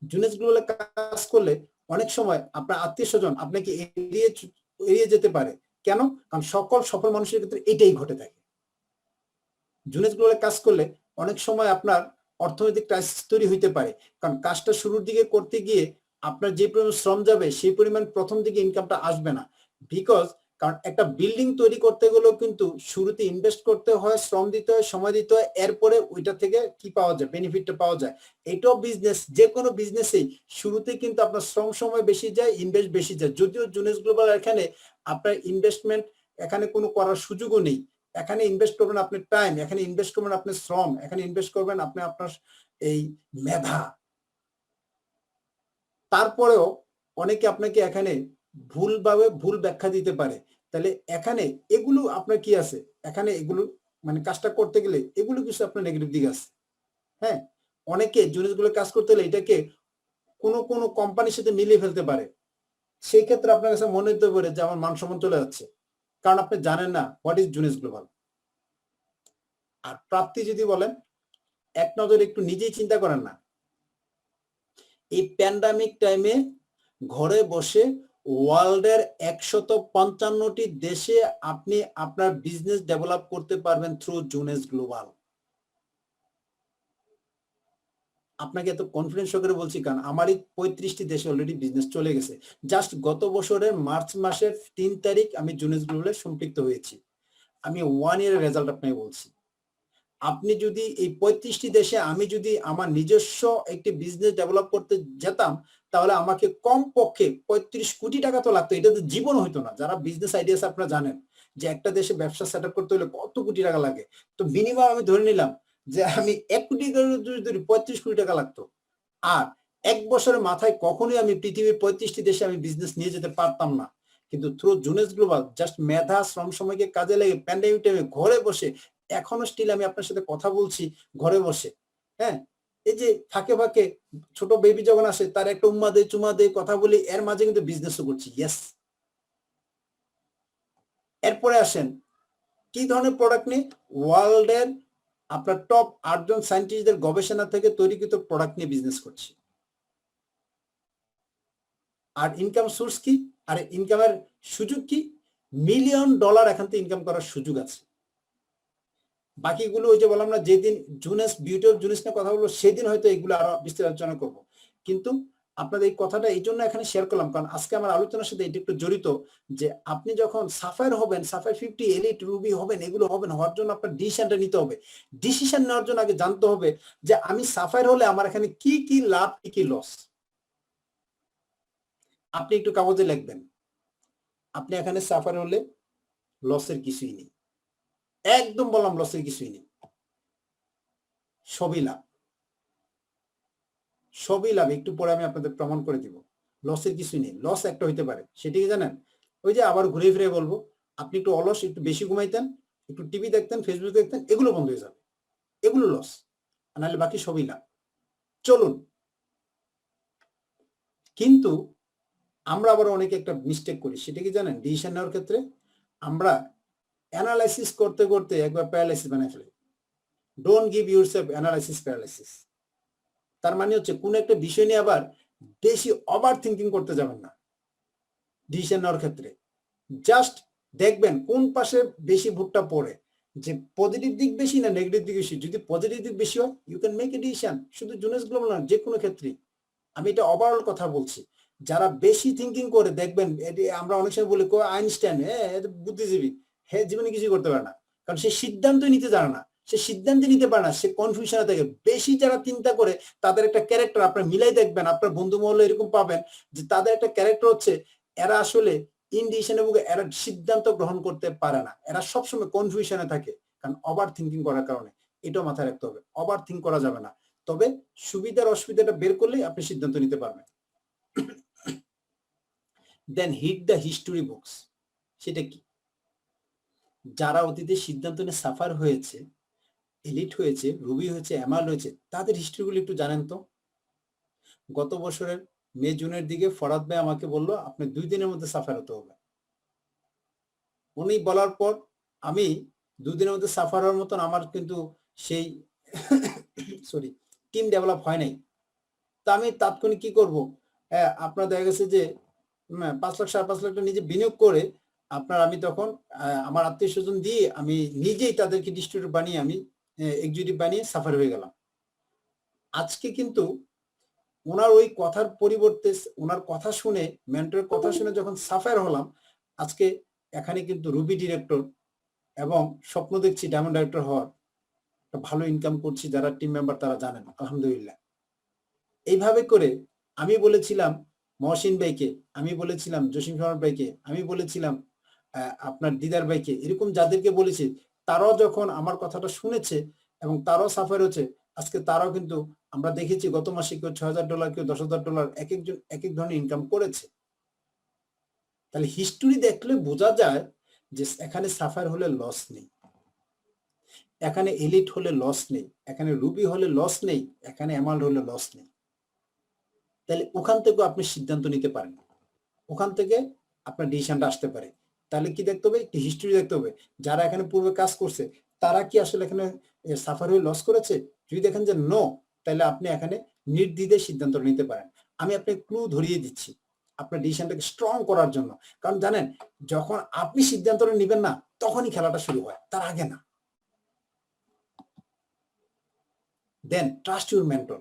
জুনেস গ্লোবালে কাজ করলে অনেক সময় আপনার আত্মীয় স্বজন আপনাকে এড়িয়ে যেতে পারে। কেন? কারণ সকল সফল মানুষের ক্ষেত্রে এটাই ঘটে থাকে। জুনেস গ্লোবালে কাজ করলে অনেক সময় আপনার অর্থনৈতিক ক্রাইসিস তৈরি হইতে পারে, কারণ কাজটা শুরুর দিকে করতে গিয়ে আপনার যে পরিমাণ শ্রম যাবে সেই পরিমাণ প্রথম দিকে ইনকামটা আসবে না। বিকজ কারণ একটা বিল্ডিং তৈরি করতে গেলেও কিন্তু শুরুতে ইনভেস্ট করতে হয়, শ্রম দিতে হয়, সময় দিতে হয়, এরপরে ওইটা থেকে কি পাওয়া যায়, বেনিফিটটা পাওয়া যায়। এটাও বিজনেস, যে কোনো বিজনেসেই শুরুতে কিন্তু আপনার শ্রম সময় বেশি যায়, ইনভেস্ট বেশি যায়। যদিও জুনেস গ্লোবাল এখানে আপনার ইনভেস্টমেন্ট এখানে কোনো করার সুযোগও নেই। এখানে ইনভেস্ট করবেন আপনি টাইম, এখানে ইনভেস্ট করবেন আপনি শ্রম, এখানে ইনভেস্ট করবেন আপনি আপনার এই মেধা। তারপরেও অনেকে আপনাকে এখানে ভুলভাবে ভুল ব্যাখ্যা দিতে পারে। তাহলে এখানে এগুলো আপনার কি আছে, এখানে এগুলো মানে কাজটা করতে গেলে এগুলো কিছু আপনার নেগেটিভ দিক আছে। হ্যাঁ, অনেকে জিনিসগুলো কাজ করতে হলে এটাকে কোনো কোম্পানির সাথে মিলিয়ে ফেলতে পারে। সেই ক্ষেত্রে আপনার কাছে মনে হতে পারে যে আমার মান সম্মান চলে যাচ্ছে, কারণ আপনি জানেন না হোয়াট ইজ জুনেস গ্লোবাল। আর প্রাপ্তি যদি বলেন, এক নজরে একটু নিজেই চিন্তা করেন না, এই প্যান্ডামিক টাইমে ঘরে বসে ওয়ার্ল্ডের 155টি দেশে আপনি আপনার বিজনেস ডেভেলপ করতে পারবেন থ্রু জুনেস গ্লোবাল। আপনাকে এত কনফিডেন্স সহকারে বলছি কারণ আমারই 35টি দেশে অলরেডি বিজনেস চলে গেছে। জাস্ট গত বছরের মার্চ মাসের 3 তারিখ আমি জুনেস গ্লোবালে সম্পৃক্ত হয়েছি। আমি 1 ইয়ারের রেজাল্ট আপনাকে বলছি। আপনি যদি এই 35টি দেশে আমি যদি আমার নিজস্ব একটি বিজনেস ডেভেলপ করতে যেতাম, তাহলে আমাকে কমপক্ষে 35 কোটি টাকা তো লাগতো। এটা তো জীবন হইতো না। যারা বিজনেস আইডিয়াস আপনারা জানেন যে একটা দেশে ব্যবসা সেটআপ করতে হলে কত কোটি টাকা লাগে। তো মিনিমাম আমি ধরে নিলাম যে আমি 1 কোটি করে যদি 35 কোটি টাকা লাগতো। আর 1 বছরের মাথায় কখনোই আমি পৃথিবীর 35টি দেশে আমি বিজনেস নিয়ে যেতে পারতাম না। কিন্তু থ্রু জুনেস গ্লোবাল জাস্ট মেধা শ্রম সময়কে কাজে লাগিয়ে প্যান্ডেমিক টাইমে ঘরে বসে এখনো স্টিল আমি আপনার সাথে কথা বলছি ঘরে বসে। হ্যাঁ? এই যে ফাঁকে ফাঁকে ছোট বেবি যখন আসে তার একটা উম্মা দেই, চুমা দেই, কথা বলি, এর মাঝে কিন্তু বিজনেসও করছি। ইয়েস। এরপরে আসেন কি ধরনের প্রোডাক্ট নিয়ে? ওয়ার্ল্ডের আপনার টপ 8 জন সায়েন্টিস্টদের গবেষণা থেকে তৈরিকৃত প্রোডাক্ট নিয়ে বিজনেস করছি। আর ইনকাম সোর্স কি? আর ইনকামের সুযোগ কি? মিলিয়ন ডলার এখান থেকে ইনকাম করার সুযোগ আছে। বাকিগুলো ওই যে বললাম না, যেদিন জুনেস বিউটি অফ জুনেস নিয়ে কথা বলবো সেদিন হয়তো এগুলো আরো বিস্তারিত আলোচনা করব। কিন্তু আপনাদের এই কথাটা এই জন্য এখানে শেয়ার করলাম কারণ আজকে আমার আলোচনার সাথে এটা একটু জড়িত যে আপনি যখন সাফায়ার হবেন, সাফায়ার 50, এলিট, রুবি হবেন, এগুলো হবেন, হওয়ার জন্য আপনার ডিসিশনটা নিতে হবে। ডিসিশন নেওয়ার জন্য আগে জানতে হবে যে আমি সাফায়ার হলে আমার এখানে কি কি লাভ, কি কি লস। আপনি একটু কাগজে লিখবেন, আপনি এখানে সাফায়ার হলে লসের কিছুই নেই। একদম বললাম লসের কিছুই নেই, সবই লাভ, সবই লাভ। একটু পরে আমি আপনাদের প্রমাণ করে দিব লসের কিছুই নেই। লস একটা হইতে পারে, সেটা কি জানেন? ওই যে আবার ঘুরে ফিরে বলবো, আপনি একটু অলস, একটু বেশি ঘুমাইতেন, একটু টিভি দেখতেন, ফেসবুক দেখতেন, এগুলো বন্ধ হয়ে যাবে, এগুলো লস। নাহলে বাকি সবই লাভ। চলুন, কিন্তু আমরা আবার অনেকে একটা মিস্টেক করি, সেটা কি জানেন? ডিসিশন নেওয়ার ক্ষেত্রে আমরা অ্যানালাইসিস করতে করতে একবার প্যারালাইসিস বানায় ফেলি। Don't give yourself analysis paralysis. তার মানে হচ্ছে কোন একটা বিষয় নিয়ে আবার বেশি ওভার থিঙ্কিং করতে যাবেন না ডিসিশন নেওয়ার ক্ষেত্রে। জাস্ট দেখবেন কোন পাশে বেশি ভোটটা পড়ে, যে পজিটিভ দিক বেশি না নেগেটিভ দিক বেশি। যদি পজিটিভ দিক বেশি হয় you can make a decision, শুধু জুনেস গ্লোবাল না, যে কোনো ক্ষেত্রেই। আমি এটা ওভারঅল কথা বলছি। যারা বেশি থিঙ্কিং করে দেখবেন, আমরা অনেক সময় বলি আইনস্টাইন বুদ্ধিজীবী, হ্যাঁ জীবনে কিছু করতে পারে না, কারণ সে সিদ্ধান্তই নিতে জানে না, সে সিদ্ধান্ত নিতে পারে না, সে কনফিউশনে থাকে। বেশি যারা চিন্তা করে তাদের একটা ক্যারেক্টার আপনার মিলাই দেখবেন, আপনার বন্ধু মহলে এরকম পাবেন যে তাদের একটা ক্যারেক্টার হচ্ছে এরা আসলে ইনডিসিশন এবং এরা সিদ্ধান্ত গ্রহণ করতে পারে না, এরা সবসময় কনফিউশনে থাকে, কারণ ওভার থিঙ্কিং করার কারণে। এটাও মাথায় রাখতে হবে, ওভার থিঙ্ক করা যাবে না। তবে সুবিধার অসুবিধাটা বের করলেই আপনি সিদ্ধান্ত নিতে পারবেন। Then hit the history books. সেটা কি? যারা অতীতে সিদ্ধান্ত নিয়ে সাফার হয়েছে, এলিট হয়েছে, রুবি হয়েছে, এমাল হয়েছে, তাদের হিস্ট্রিগুলো একটু জানেন তো। গত বছরের মে জুনের দিকে ফরাদ ভাই আমাকে বললো আপনি 2 দিনের মধ্যে সাফার হতে হবে। উনি বলার পর আমি 2 দিনের মধ্যে সাফার হওয়ার মতন আমার কিন্তু সেই সরি টিম ডেভেলপ হয় নাই। তা আমি তাৎক্ষণিক কি করব? আপনার দেখা গেছে যে 5 লাখ 5.5 লাখ টাকা নিজে বিনিয়োগ করে আপনার আমি তখন আমার আত্মীয় স্বজন দিয়ে আমি নিজেই তাদেরকে ডিস্ট্রিবিউটর বানিয়ে আমি এক্সিকিউটিভ বানিয়ে সাফার হয়ে গেলাম। আজকে কিন্তু ওনার ওই কথার পরিবর্তে ওনার কথা শুনে, মেন্টরের কথা শুনে যখন সাফার হলাম, আজকে এখানে কিন্তু রুবি ডিরেক্টর এবং স্বপ্ন দেখছি ডায়মন্ড ডাইরেক্টর হওয়ার, একটা ভালো ইনকাম করছি। যারা টিম মেম্বার তারা জানেন, আলহামদুলিল্লাহ। এইভাবে করে আমি বলেছিলাম মহসিন ভাইকে, আমি বলেছিলাম জসিম শর্মা ভাইকে, আমি বলেছিলাম আপনার দিদার ভাইকে, এরকম যাদেরকে বলেছি তারাও যখন আমার কথাটা শুনেছে এবং তারাও সাফার হচ্ছে, আজকে তারাও কিন্তু আমরা দেখেছি গত মাসে কেউ $6,000, কেউ $10,000, এক একজন এক এক ধরনের ইনকাম করেছে। তাহলে হিস্টোরি দেখলে বোঝা যায় যে এখানে সাফার হলে লস নেই, এখানে এলিট হলে লস নেই, এখানে রুবি হলে লস নেই, এখানে এমাল্ড হলে লস নেই। তাহলে ওখান থেকেও আপনি সিদ্ধান্ত নিতে পারেন, ওখান থেকে আপনার ডিসিশনটা আসতে পারে। তাহলে কি দেখতে হবে? একটি হিস্ট্রি দেখতে হবে। যারা এখানে পূর্বে কাজ করছে তারা কি আসলে এখানে সাফার হয়ে লস করেছে? যদি দেখেন যে নো, তাহলে আপনি এখানে নির্দ্বিধায় সিদ্ধান্ত নিতে পারেন। আমি আপনাকে ক্লু ধরিয়ে দিচ্ছি আপনার ডিসিশনটাকে স্ট্রং করার জন্য। কারণ জানেন, যখন আপনি সিদ্ধান্তটা নেবেন না তখনই খেলাটা শুরু হয়, তার আগে না। দেন ট্রাস্ট ইউর মেন্টর।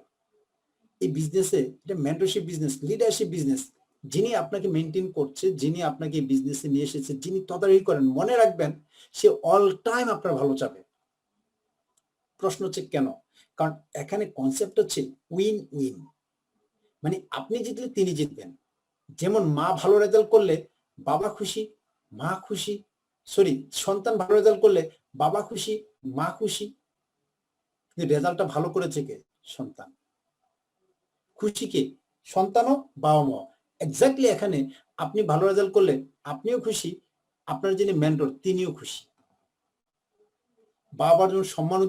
এই বিজনেসে এটা মেন্টরশিপ বিজনেস, লিডারশিপ বিজনেস। যিনি আপনাকে মেনটেন করছে, যিনি আপনাকে এই বিজনেসে নিয়ে এসেছে, যিনি তদারকি করেন, মনে রাখবেন সে অল টাইম আপনার ভালো চাবে। প্রশ্ন হচ্ছে কেন? কারণ এখানে কনসেপ্ট হচ্ছে উইন উইন, মানে আপনি জিতলে তিনি জিতবেন। যেমন মা ভালো রেজাল্ট করলে বাবা খুশি, মা খুশি, সরি সন্তান ভালো রেজাল্ট করলে বাবা খুশি, মা খুশি। রেজাল্টটা ভালো করেছে কে? সন্তান। খুশি কে? সন্তানও, বাবা মা। এক্স্যাক্টলি এখানে আপনি ভালো রেজাল্ট করলে আপনিও খুশি, আপনার যিনি মেন্টর তিনিও খুশি। বাবার জন্য সম্মান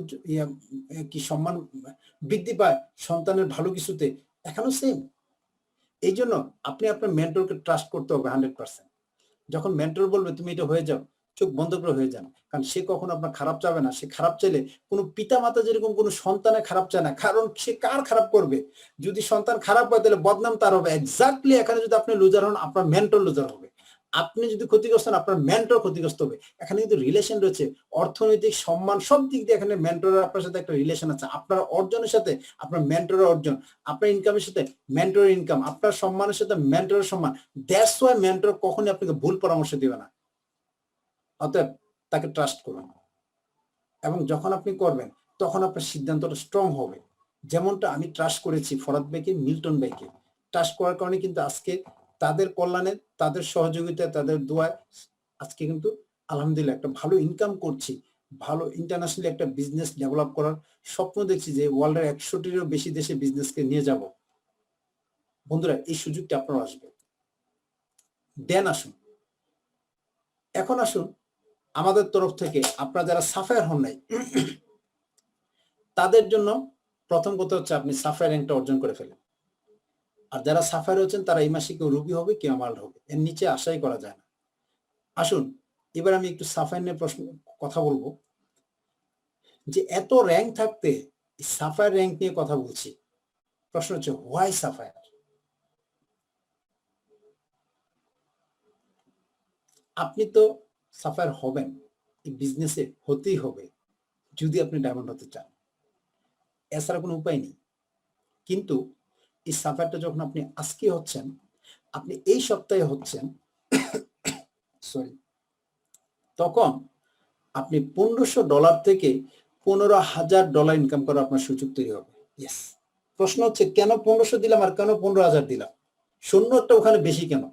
কি সম্মান বৃদ্ধি পায় সন্তানের ভালো কিছুতে, এখানেও সেম। এই জন্য আপনি আপনার মেন্টরকে ট্রাস্ট করতে হবে 100%। যখন মেন্টর বলবে তুমি এটা হয়ে যাও, চোখ বন্ধ করে হয়ে যান, কারণ সে কখনো আপনার খারাপ চাবে না। সে খারাপ চাইলে কোনো পিতা মাতা যেরকম কোনো সন্তানের খারাপ চায় না, কারণ সে কার খারাপ করবে? যদি সন্তান খারাপ হয় তাহলে বদনাম তার হবে। এক্স্যাক্টলি এখানে যদি আপনি লুজার হন, আপনার মেন্টর লুজার হবে। আপনি যদি ক্ষতিগ্রস্ত হন, আপনার মেন্টর ক্ষতিগ্রস্ত হবে। এখানে কিন্তু রিলেশন রয়েছে, অর্থনৈতিক, সম্মান, সব দিক দিয়ে এখানে মেন্টরের আপনার সাথে একটা রিলেশন আছে। আপনার অর্জনের সাথে আপনার মেন্টরের অর্জন, আপনার ইনকামের সাথে মেন্টরের ইনকাম, আপনার সম্মানের সাথে মেন্টরের সম্মান। দ্যাটস ওয়াই মেন্টর কখনোই আপনাকে ভুল পরামর্শ দিবে না। অতএব তাকে ট্রাস্ট করুন, এবং যখন আপনি করবেন তখন আপনার সিদ্ধান্তটা স্ট্রং হবে। যেমনটা আমি ট্রাস্ট করেছি ফরাদ ভাইকে, মিল্টন ভাইকে। ট্রাস্ট করার কারণে কিন্তু আজকে তাদের কল্যাণে, তাদের সহযোগিতায়, তাদের দোয়ায় আজকে কিন্তু আলহামদুলিল্লাহ একটা ভালো ইনকাম করছি। ভালো ইন্টারন্যাশনালি একটা বিজনেস ডেভেলপ করার স্বপ্ন দেখছি, যে ওয়ার্ল্ডের 100টিরও বেশি দেশে বিজনেসকে নিয়ে যাব। বন্ধুরা, এই সুযোগটা আপনারা আসবে, দেন আসুন। এখন আসুন আমাদের তরফ থেকে আপনারা যারা সাফায়ার হন নাই তাদের জন্য প্রথম কথা হচ্ছে আপনি সাফায়ার র্যাঙ্কটা অর্জন করে ফেলেন। আর যারা সাফায়ার হচ্ছেন তারা এই মাসে কেউ রুবি হবে, কেউ আমাল হবে, এর নিচে আশাই করা যায় না। আসুন এবার আমি একটু সাফায়ার নিয়ে কথা বলবো, যে এত র্যাঙ্ক থাকতে সাফায়ার র্যাঙ্ক নিয়ে কথা বলছি। প্রশ্ন হচ্ছে হোয়াই সাফায়ার? আপনি তো সাফায়ার হবেন, এই বিজনেসে হতেই হবে যদি আপনি ডায়মন্ড হতে চান, এছাড়া কোনো উপায় নেই। কিন্তু এই সাফায়ারটা যখন আপনি আজকে হচ্ছেন, আপনি এই সপ্তাহে হচ্ছেন, সরি, তখন আপনি $1500 থেকে $15,000 ইনকাম করার আপনার সুযোগ তৈরি হবে। ইয়েস। প্রশ্ন হচ্ছে কেন 1500 দিলাম আর কেন 15,000 দিলাম? শূন্য একটা ওখানে বেশি কেন?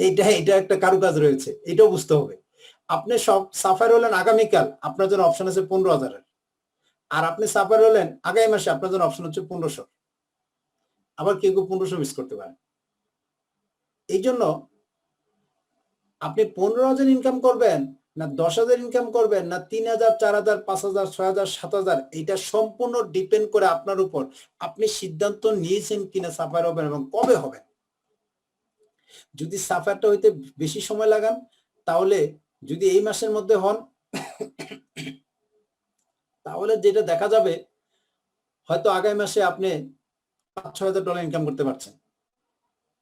এটা একটা কারুকাজ রয়েছে, এটাও বুঝতে হবে। আপনি সব সাফায়ার হলেন আগামীকাল, আপনার জন্য অপশন আছে 15,000। আর আপনি সাফায়ার হলেন আগামী মাসে, আপনার জন্য অপশন হচ্ছে 1500। আবার কেউ কেউ 1500 মিস করতে পারেন। এই জন্য আপনি 15,000 ইনকাম করবেন না 10,000 ইনকাম করবেন না 3,000, 4,000, 5,000, 6,000, 7,000, এটা সম্পূর্ণ ডিপেন্ড করে আপনার উপর। আপনি সিদ্ধান্ত নিয়েছেন কিনা সাফায়ার হবেন এবং কবে হবেন। যদি সাফায়ারটা হইতে বেশি সময় লাগান, তাহলে যদি এই মাসের মধ্যে হন, তাহলে যেটা দেখা যাবে হয়তো আগামী মাসে আপনি $5,000-6,000 ইনকাম করতে পারছেন।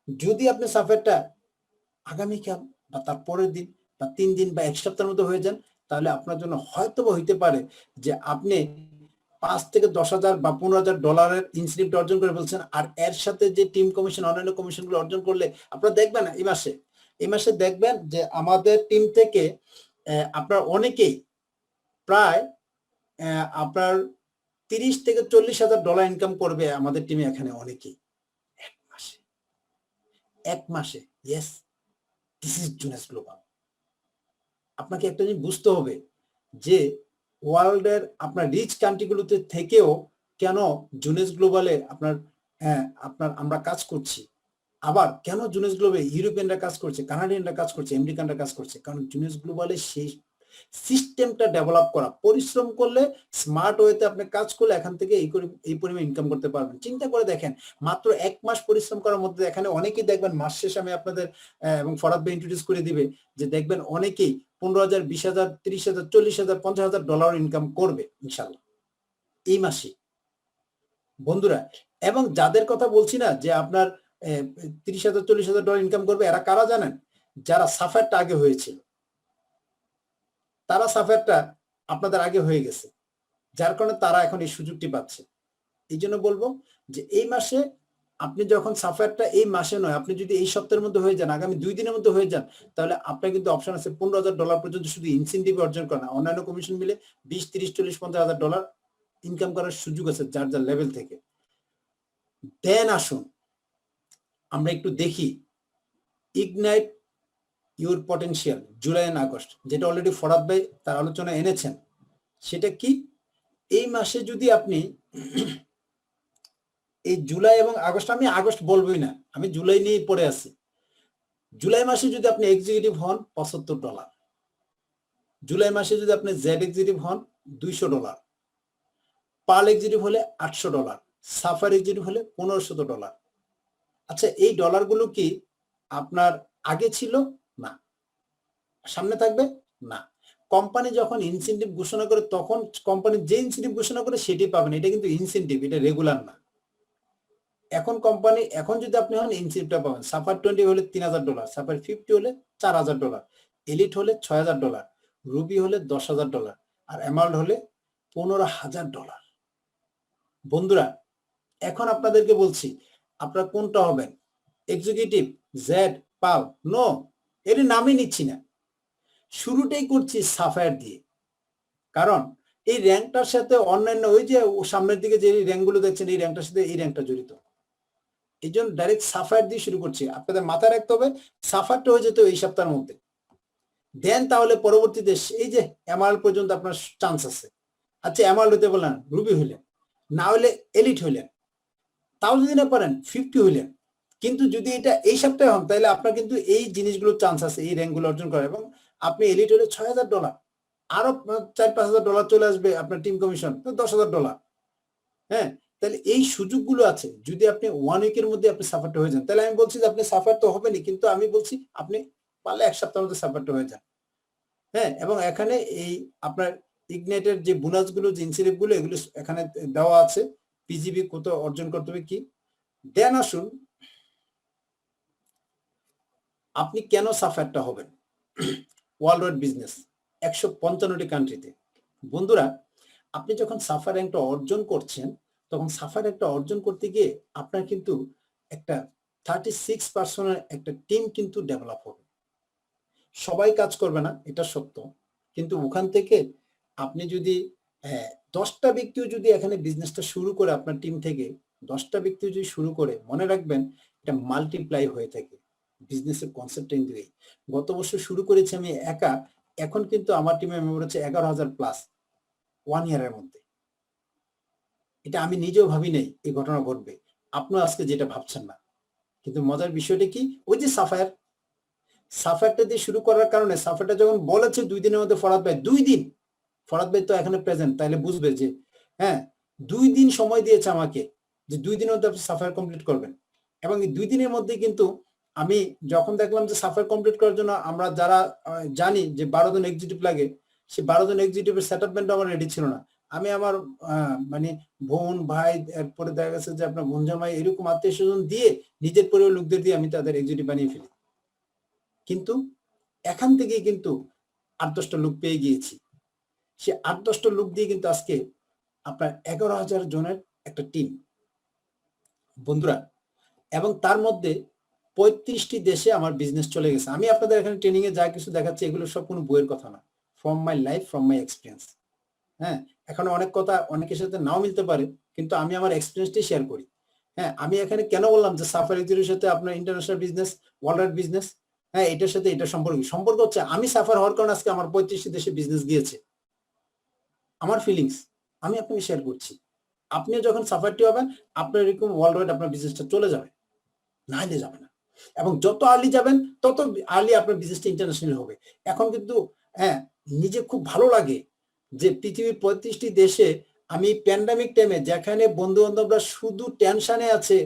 যদি আপনি সাফায়ারটা আগামীকাল বা তার পরের দিন বা 3 দিন বা 1 সপ্তাহের মধ্যে হয়ে যান, তাহলে আপনার জন্য হয়তো বা হইতে পারে যে আপনি 5 থেকে 10,000 বা $15,000 ইনসেন্টিভ অর্জন করে ফেলছেন। আর এর সাথে যে টিম কমিশন, অন্যান্য কমিশনগুলো অর্জন করলে আপনারা দেখবেন এই মাসে দেখবেন যে আমাদের টিম থেকে আপনার অনেকেই প্রায় আপনার 30 থেকে $40,000 ইনকাম করবে আমাদের টিমে এখানে অনেকেই এক মাসে। Yes, this is Junes Global. আপনাকে একটা জিনিস বুঝতে হবে যে ওয়ার্ল্ডের আপনার রিচ কান্ট্রিগুলোতে থেকেও কেন জুনেস গ্লোবালে আপনার আমরা কাজ করছি। আবার কেন জুনেস গ্লোবালে ইউরোপিয়ানরা কাজ করছে, কানাডিয়ানরা কাজ করছে, আমেরিকানরা কাজ করছে, কারণ জুনেস গ্লোবালে সেই সিস্টেমটা ডেভেলপ করা। পরিশ্রম করলে, স্মার্ট ওয়েতে আপনি কাজ করলে এখান থেকে এই পরিমাণ ইনকাম করতে পারবেন। চিন্তা করে দেখেন, মাত্র 1 মাস পরিশ্রম করার মধ্যে এখানে অনেকেই দেখবেন মাস শেষে আমি আপনাদের এবং ফরাদ ভাই ইন্ট্রোডিউস করে দিবে, যে দেখবেন অনেকেই 15,000, 20,000, 30,000, 40,000, $50,000 ইনকাম করবে ইনশাল্লাহ এই মাসে, বন্ধুরা। এবং যাদের কথা বলছি না যে আপনার 30,000, $40,000 ইনকাম করবে, এরা কারা জানেন? যারা সাফায়ারটা আগে হয়েছিল, তারা সাফায়ারটা আপনাদের আগে হয়ে গেছে, যার কারণে তারা এখন এই সুযোগটি পাচ্ছে। এই জন্য বলবো যে এই মাসে আপনি যখন সাফায়ারটা এই মাসে নয়, আপনি যদি এই সপ্তাহের মধ্যে হয়ে যান, আগামী 2 দিনের মধ্যে হয়ে যান, তাহলে আপনার কিন্তু অপশন আছে $15,000 পর্যন্ত শুধু ইনসেনটিভ অর্জন করা। অন্যান্য কমিশন মিলে 20, 30, 40, $50,000 ইনকাম করার সুযোগ আছে যার যার লেভেল থেকে। দেন আসুন আমরা একটু দেখি ignite your potential July and August, যেটা অলরেডি ফরাদ ভাই তার আলোচনা এনেছেন। সেটা কি? এই মাসে যদি আপনি এই জুলাই এবং আগস্ট, আমি আগস্ট বলবোই না, আমি জুলাই নিয়ে পড়ে আছি। জুলাই মাসে যদি আপনি এক্সিকিউটিভ হন $75, জুলাই মাসে যদি আপনি জেড এক্সিকিউটিভ হন $200, পার্ল এক্সিকিউটিভ হলে $800, সাফার এক্সিকিউটিভ হলে $1,500। আচ্ছা, এই ডলারগুলো কি আপনার আগে ছিল? না। সামনে থাকবে? না। কোম্পানি যখন ইনসেনটিভ ঘোষণা করে তখন কোম্পানি যে ইনসেনটিভ ঘোষণা করে সেটাই পাবেন। এটা কিন্তু ইনসেনটিভ, এটা রেগুলার না। এখন কোম্পানি, এখন যদি আপনি হন ইনসেনটিভটা পাবেন। সাফার 20 হলে $3,000, সাফার 50 হলে $4,000, এলিট হলে $6,000, রুবি হলে $10,000 আর এমাল্ড হলে $15,000। বন্ধুরা, এখন আপনাদেরকে বলছি আপনারা কোনটা হবেন? এক্সিকিউটিভ, জেড, পাল? নো, এর নামই নিচ্ছি না। শুরুটাই করছি সাফায়ার দিয়ে, কারণ এই র্যাঙ্কটার সাথে অন্যান্য ওই যে সামনের দিকে যে র্যাঙ্কগুলো দেখছেন এই র্যাঙ্কটার সাথে এই র্যাঙ্কটা জড়িত। এই জন্য ডাইরেক্ট সাফায়ার দিয়ে শুরু করছি। আপনাদের মাথায় রাখতে হবে সাফায়ারটা হয়ে যেত এই সপ্তাহের মধ্যে। দেন তাহলে পরবর্তীতে এই যে এমারাল্ড পর্যন্ত আপনার চান্স আছে। আচ্ছা, এমারাল্ড হতে বললেন, রুবি হইলেন, না হলে এলিট হইলেন, তাও যদি না পারেন 50 হইলেন। কিন্তু যদি এটা এই সপ্তাহে হন তাহলে আপনার কিন্তু এই জিনিসগুলোর চান্স আছে এই র্যাঙ্কগুলো অর্জন করার, এবং আপনি এলিট হলে $6,000, আরো $4,000-5,000 চলে আসবে আপনার টিম কমিশন, তো $10,000। হ্যাঁ, তাহলে এই সুযোগগুলো আছে। যদি আপনি 1 উইকের মধ্যে আপনি সাফারটা হয়ে যান, তাহলে আমি বলছি যে আপনি সাফার তো হবেনই, কিন্তু আমি বলছি আপনি পারলে 1 সপ্তাহের মধ্যে সাফারটা হয়ে যান। হ্যাঁ, এবং এখানে এই আপনার ইগনাইটের যে বোনাসগুলো, যে ইনসেন্টিভগুলো, এগুলো এখানে দেওয়া আছে। পিজিবি কত অর্জন করতে হবে কি। দেন আসুন আপনি কেন সাফারটা হবেন। ওয়ার্ল্ড ওয়াইড বিজনেস 155টি কান্ট্রিতে। বন্ধুরা, আপনি যখন সাফার র্যাঙ্কটা অর্জন করছেন, তখন সাফার র্যাঙ্কটা অর্জন করতে গিয়ে আপনার কিন্তু একটা 36% একটা টিম কিন্তু ডেভেলপ হবে। সবাই কাজ করবে না, এটা সত্য, কিন্তু ওখান থেকে আপনি যদি 10টা ব্যক্তিও যদি এখানে বিজনেসটা শুরু করে, আপনার টিম থেকে 10টা ব্যক্তিও যদি শুরু করে, মনে রাখবেন এটা মাল্টিপ্লাই হয়ে থাকে। বিজনেসের কনসেপ্টটা কিন্তু এই। গত বছর শুরু করেছি আমি একা, এখন কিন্তু আমার টিমের মেম্বার হচ্ছে 11,000+, 1 ইয়ারের মধ্যে। এটা আমি নিজেও ভাবি নাই এই ঘটনা ঘটবে, আপনিও আজকে যেটা ভাবছেন না। কিন্তু মজার বিষয়টা কি, ওই যে সাফায়ারটা দিয়ে শুরু করার কারণে, সাফায়ারটা যখন বলেছে 2 দিনের মধ্যে ফরাদ ভাই, 2 দিন, ফরাদ ভাই তো এখানে প্রেজেন্ট, তাইলে বুঝবে যে হ্যাঁ 2 দিন সময় দিয়েছে আমাকে, যে 2 দিনের মধ্যে আপনি সাফায়ার কমপ্লিট করবেন। এবং এই 2 দিনের মধ্যে কিন্তু আমি যখন দেখলাম যে সাফায়ার কমপ্লিট করার জন্য আমরা যারা জানি যে 12 জন এক্সিকিউটিভ লাগে, সেই 12 জন এক্সিকিউটিভের সেটআপমেন্ট আমার রেডি ছিল না। আমি আমার মানে বোন ভাই, এরপরে দেখা গেছে যে আপনার বোন জামাই, এরকম আত্মীয় স্বজন দিয়ে, নিজের পরিবার লোকদের দিয়ে আমি তাদের এক্সিকিউটিভ বানিয়ে ফেলি। কিন্তু এখান থেকে কিন্তু 8-10টা লোক পেয়ে গিয়েছি। সে 8-10টা লোক দিয়ে কিন্তু আজকে আপনার 11,000 জনের একটা টিম। বন্ধুরা, এবং তার মধ্যে 35টি দেশে আমার বিজনেস চলে গেছে। আমি আপনাদের এখানে ট্রেনিং এ যা কিছু দেখাচ্ছি এগুলো সব কোনো বইয়ের কথা না, from my life, from my experience. হ্যাঁ, এখন অনেক কথা অনেকের সাথে নাও মিলতে পারে, কিন্তু আমি আমার এক্সপিরিয়েন্সটাই শেয়ার করি। হ্যাঁ, আমি এখানে কেন বললাম যে সাফার এক্সিকিউটিভের সাথে আপনার international business, world wide business, হ্যাঁ, এটার সাথে এটা সম্পর্ক হচ্ছে আমি সাফার হওয়ার কারণে আজকে আমার 35টি দেশে বিজনেস গিয়েছে। আমার ফিলিংস আমি আপনাকে শেয়ার করছি। আপনিও যখন সাফারটি হবেন, আপনার এরকম ওয়ার্ল্ড ওয়াইড আপনার বিজনেসটা চলে যাবে, না হলে যাবে না। এবং যত আর্লি যাবেন তত আর্লি আপনার বিজনেসটা ইন্টারন্যাশনাল হবে। এখন কিন্তু হ্যাঁ, নিজে খুব ভালো লাগে যে পৃথিবীর 35টি দেশে আমি প্যান্ডামিক টাইমে, যেখানে বন্ধু বান্ধবরা শুধু টেনশনে আছে,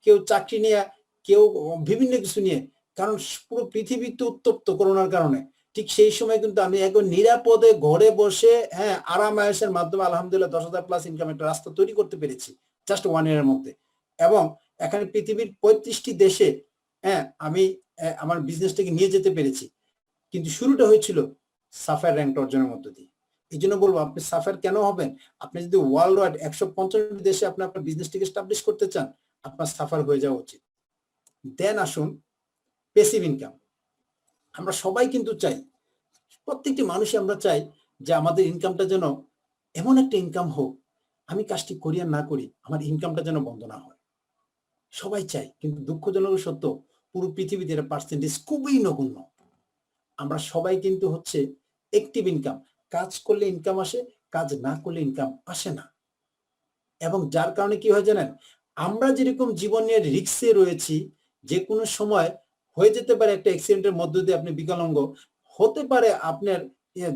কেউ চাকরি নিয়ে, কেউ বিভিন্ন কিছু নিয়ে, কারণ পুরো পৃথিবী তো উত্তপ্ত করোনার কারণে। ঠিক সেই সময় কিন্তু আমি একদম নিরাপদে ঘরে বসে হ্যাঁ আরাম আয়েশের মাধ্যমে আলহামদুলিল্লাহ 10,000+ ইনকাম একটা রাস্তা তৈরি করতে পেরেছি জাস্ট 1 ইয়ারের মধ্যে। এবং এখানে পৃথিবীর 35টি দেশে হ্যাঁ আমি আমার বিজনেসটাকে নিয়ে যেতে পেরেছি। কিন্তু শুরুটা হয়েছিল সাফায়ার র্যাঙ্ক অর্জনের মধ্য দিয়ে। এই জন্য বলবো আপনি সাফার কেন হবেন, আপনি যদি ওয়ার্ল্ড ওয়াইড 150 দেশে আপনি আপনার বিজনেসটিকে এস্টাবলিশ করতে চান, আপনার সাফার হয়ে যাওয়া উচিত। দেন আসুন প্যাসিভ ইনকাম। আমরা সবাই কিন্তু চাই, প্রত্যেকটি মানুষই আমরা চাই যে আমাদের ইনকামটা যেন এমন একটা ইনকাম হোক, আমি কাজটি করি আর না করি আমার ইনকামটা যেন বন্ধ না হয়। সবাই চাই, কিন্তু দুঃখজনক সত্য পুরো পৃথিবীতে এর পার্সেন্টেজ খুবই নগণ্য। আমরা সবাই কিন্তু হচ্ছে অ্যাক্টিভ ইনকাম, কাজ করলে ইনকাম আসে, কাজ না করলে ইনকাম আসে না। এবং যার কারণে কি হয় জানেন, আমরা যেরকম জীবন নিয়ে রিস্কে রয়েছি, যে কোনো সময় হয়ে যেতে পারে একটা অ্যাক্সিডেন্টের মধ্য দিয়ে আপনি বিকলাঙ্গ হতে পারে, আপনার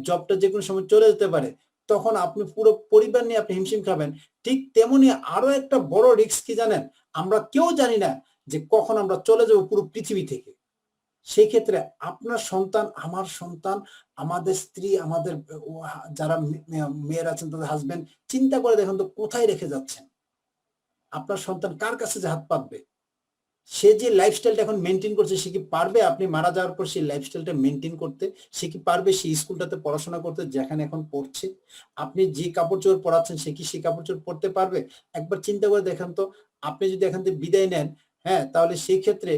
জবটা যে কোনো সময় চলে যেতে পারে, তখন আপনি পুরো পরিবার নিয়ে আপনি হিমশিম খাবেন। ঠিক তেমনি আরো একটা বড় রিস্ক কি জানেন, আমরা কেউ জানি না যে কখন আমরা চলে যাব পুরো পৃথিবী থেকে। সেই ক্ষেত্রে আপনার সন্তান, আমার সন্তান, আমাদের স্ত্রী, আমাদের যারা মেয়ের আছেন তাদের হাজবেন্ড, চিন্তা করে দেখুন তো কোথায় রেখে যাচ্ছেন। আপনার সন্তান কার কাছে যে হাত পাতবে? সে যে লাইফস্টাইলটা এখন মেনটেন করছে, সে কি পারবে আপনি মারা যাওয়ার পর সেই লাইফস্টাইলটা মেনটেন করতে? সে কি পারবে সেই স্কুলটাতে পড়াশোনা করতে যেখানে এখন পড়ছে? আপনি যে কাপড় চোপড় পরাচ্ছেন সে কি সেই কাপড় চোপড় পরতে পারবে? একবার চিন্তা করে দেখেন তো, আপনি যদি এখান থেকে বিদায় নেন, হ্যাঁ, তাহলে সেই ক্ষেত্রে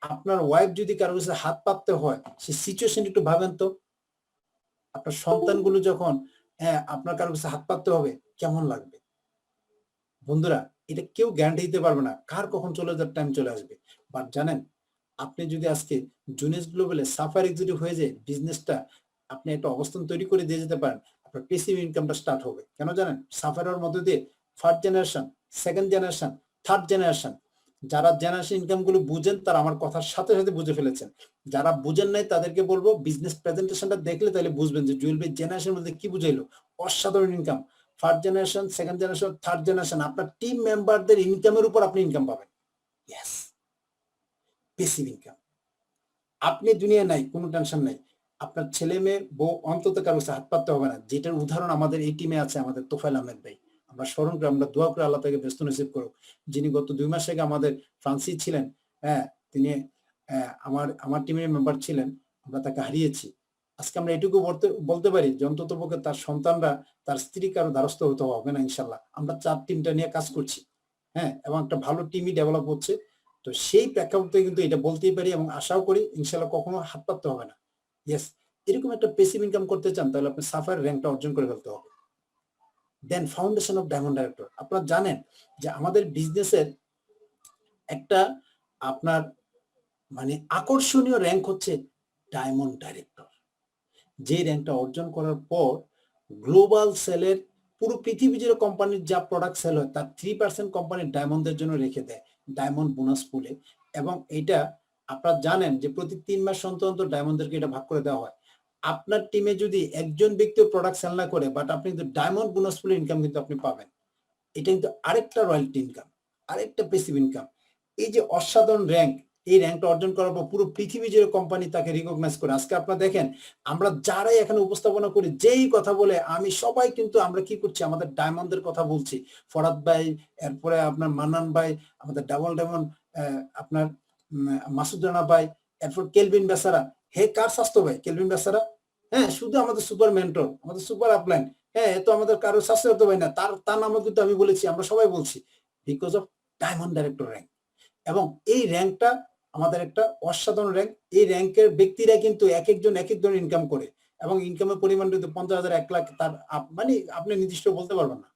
আপনার ওয়াইফ যদি কারো কাছে হাত পাততে হয়, সেই সিচুয়েশন একটু ভাবেন তো। আপনার সন্তানগুলো যখন আপনার কারো কাছে হাত পাততে হবে, কেমন লাগবে? বন্ধুরা, এটা কেউ গ্যারান্টি দিতে পারবে না কার কখন চলে যাওয়ার টাইম চলে আসবে। বাট জানেন, আপনি যদি আজকে জুনেস গ্লোবালে সাফার এক্সিকিউটিভ হয়ে যায়, বিজনেসটা আপনি একটা অবস্থান তৈরি করে দিয়ে যেতে পারেন, আপনার প্যাসিভ ইনকামটা স্টার্ট হবে। কেন জানেন? সাফারের মধ্যে দিয়ে first generation, second generation, third generation, যারা জেনারেশন ইনকাম গুলো বুঝেন তারা আমার কথার সাথে সাথে বুঝে ফেলেছেন। যারা বুঝেন নাই তাদেরকে বলবো বিজনেস প্রেজেন্টেশনটা দেখলে তাহলে বুঝবেন যে জুয়েল ভাই জেনারেশনের মধ্যে কি বুঝাইলো। অসাধারণ income, first generation, second generation, third generation, আপনার টিম মেম্বারদের ইনকামের উপর আপনি ইনকাম পাবেন। Yes, passive income. আপনি দুনিয়া নাই, কোনো টেনশন নাই, আপনার ছেলে মেয়ে বউ অন্তত কারো কাছে হাত পাততে হবে না। যেটার উদাহরণ আমাদের এই টিমে আছে, আমাদের তোফায়েল আহমেদ ভাই। আমরা স্মরণ করে, আমরা দোয়া করে আল্লাহ তাকে ব্যস্ত নসিব করুক, যিনি গত 2 মাস আগে আমাদের ফ্রান্সি ছিলেন। হ্যাঁ, তিনি আমার টিমের মেম্বার ছিলেন, আমরা তাকে হারিয়েছি। আজকে আমরা এটুকু বলতে পারি যে অন্তত পক্ষে তার সন্তানরা, তার স্ত্রী কারো দ্বারস্থ হতে হবে না ইনশাল্লাহ। আমরা 4 টিমটা নিয়ে কাজ করছি, হ্যাঁ, এবং একটা ভালো টিমই ডেভেলপ হচ্ছে। তো সেই প্রেক্ষাপটে কিন্তু এটা বলতেই পারি এবং আশাও করি ইনশাল্লাহ কখনো হাত পাততে হবে না। ইয়েস, এরকম একটা প্যাসিভ ইনকাম করতে চান তাহলে আপনি সাফার র্যাঙ্কটা অর্জন করে ফেলতে হবে। দেন ফাউন্ডেশন অফ ডায়মন্ড ডাইরেক্টর। আপনারা জানেন যে আমাদের বিজনেসের একটা আপনার মানে আকর্ষণীয় র্যাঙ্ক হচ্ছে ডায়মন্ড ডাইরেক্টর। যে র্যাঙ্কটা অর্জন করার পর গ্লোবাল সেলের পুরো পৃথিবী জুড়ে কোম্পানির যা প্রোডাক্ট সেল হয় তার 3% কোম্পানি ডায়মন্ডদের জন্য রেখে দেয় ডায়মন্ড বোনাস পুলে। এবং এটা আপনারা জানেন যে প্রতি 3 মাস অন্তর অন্তর ডায়মন্ডদেরকে এটা ভাগ করে দেওয়া হয়। আপনার টিমে যদি একজন ব্যক্তিও প্রোডাক্ট সেল না করে, বাট আপনি কিন্তু ডায়মন্ড বোনাস পুলে ইনকাম কিন্তু আপনি পাবেন। এটা কিন্তু আরেকটা রয়্যালটি ইনকাম, আরেকটা প্যাসিভ ইনকাম। এই যে অসাধারণ র্যাঙ্ক, এই র্যাঙ্কটা অর্জন করার পর পুরো পৃথিবী জুড়ে কোম্পানি তাকে রিকগনাইজ করে। আজকে আপনারা দেখেন আমরা যারাই এখানে উপস্থাপনা করি, যেই কথা বলে আমি সবাই কিন্তু আমরা কি করছি, আমাদের ডায়মন্ডের কথা বলছি। ফরাদ ভাই, এরপরে আপনার মান্নান ভাই, আমাদের ডাবল ডায়মন্ড, আপনার মাসুদ রানা ভাই, এরপর কেলভিন বেসারা। হে কার স্বাস্থ্য ভাই কেলভিন বেসারা? হ্যাঁ, শুধু আমাদের সুপার মেন্টর, আমাদের সুপার আপলাইন। হ্যাঁ, এ তো আমাদের কারো স্বাস্থ্য হতে হয় না, তার তার নামও কিন্তু আমি বলেছি, আমরা সবাই বলছি, because of diamond director rank. এবং এই র্যাঙ্কটা আমাদের একটা অসাধারণ র্যাঙ্ক। এই র্যাঙ্কের ব্যক্তিরা কিন্তু এক একজন এক এক ধরনের ইনকাম করে, এবং ইনকামের পরিমাণ কিন্তু 50,000, 1 লাখ, তার মানে আপনি নির্দিষ্ট বলতে পারবেন না।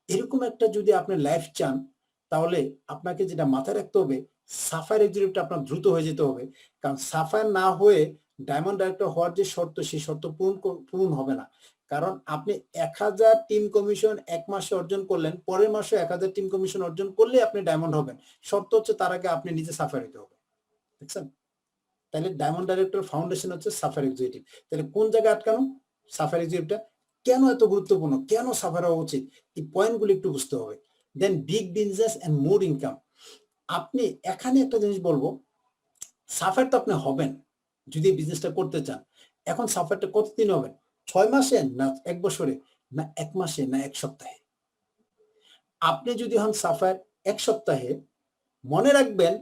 এরকম একটা যদি আপনি লাইফ চান, তাহলে আপনাকে যেটা মাথায় রাখতে হবে, সাফায়ার এক্সিকিউটিভটা আপনার দ্রুত হয়ে যেতে হবে। কারণ সাফায়ার না হয়ে ডায়মন্ড ডাইরেক্টর হওয়ার যে শর্ত, সেই শর্ত পূরণ হবে না। কারণ আপনি 1000 টিম কমিশন 1 মাসে অর্জন করলেন, পরের মাসে 1000 টিম কমিশন অর্জন করলে আপনি ডায়মন্ড হবেন। শর্ত হচ্ছে তার আগে আপনি নিজে সাফায়ার হতে হবে। দেখছেন? তাহলে ডায়মন্ড ডাইরেক্টর ফাউন্ডেশন হচ্ছে সাফায়ার এক্সিকিউটিভ। তাহলে কোন জায়গায় আটকানো? সাফায়ার এক্সিকিউটিভটা কেন এত গুরুত্বপূর্ণ, কেন সাফায়ার হওয়া উচিত, এই পয়েন্টগুলো একটু বুঝতে হবে। Then big business and more income. আপনি এখানে একটা জিনিস বলবো, সাফায়ার তো আপনি হবেন যদি বিজনেসটা করতে চান। এখন সাফায়ারটা কতদিন হবেন? 6 মাসে, না 1 বছরে, না 1 মাসে, না 1 সপ্তাহে? আপনি যদি হন সাফায়ার 1 সপ্তাহে, মনে রাখবেন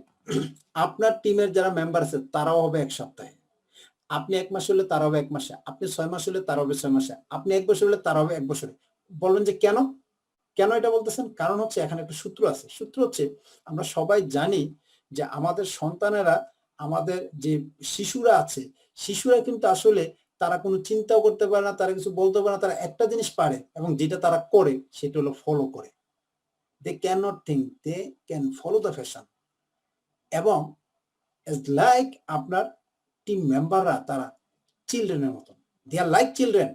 আপনার টিমের যারা মেম্বার আছে তারাও হবে 1 সপ্তাহে। আপনি 1 মাস হলে তার হবে 1 মাসে, আপনি 6 মাস হলে তার হবে 6 মাসে, আপনি 1 বছর হলে তার হবে 1 বছরে। বলবেন যে কেন? কেন এটা বলতেছেন? কারণ হচ্ছে এখানে একটা সূত্র আছে। সূত্র হচ্ছে আমরা সবাই জানি যে আমাদের সন্তানেরা, আমাদের যে শিশুরা আছে, শিশুরা কিন্তু আসলে তারা কোনো চিন্তাও করতে পারে না, তারা কিছু বলতে পারে না। তারা একটা জিনিস পারে এবং যেটা তারা করে সেটা হলো ফলো করে। They cannot think, they can follow the fashion. এবং as like আপনার টিম মেম্বাররা তারা চিলড্রেনের মতন। They are like children.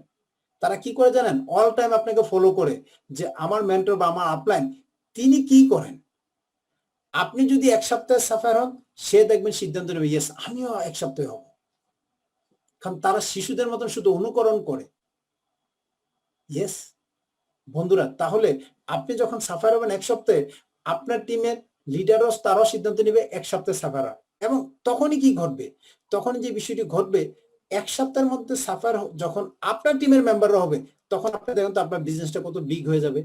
তারা কি করে জানেন? অল টাইম আপনাকে ফলো করে যে আমার মেন্টর বা আমার আপলাইন তিনি কি করেন। আপনি যদি 1 সপ্তাহে সাফার হন, সে দেখবেন সিদ্ধান্ত নেবে ইয়েস আমিও 1 সপ্তাহে হব। কারণ তারা শিশুদের মতন শুধু অনুকরণ করে। ইয়েস বন্ধুরা, তাহলে আপনি যখন সাফার হবেন 1 সপ্তাহে, আপনার টিমের লিডারও তারাও সিদ্ধান্ত নেবে 1 সপ্তাহে সাফার হওয়ার। এবং তখনই কি ঘটবে? তখনই যে বিষয়টি ঘটবে, 1 সপ্তাহের মধ্যে সাফার যখন আপনার টিমের মেম্বাররা হবে, তখন আপনি দেখুন তো আপনার বিজনেসটা কত বিগ হয়ে যাবে।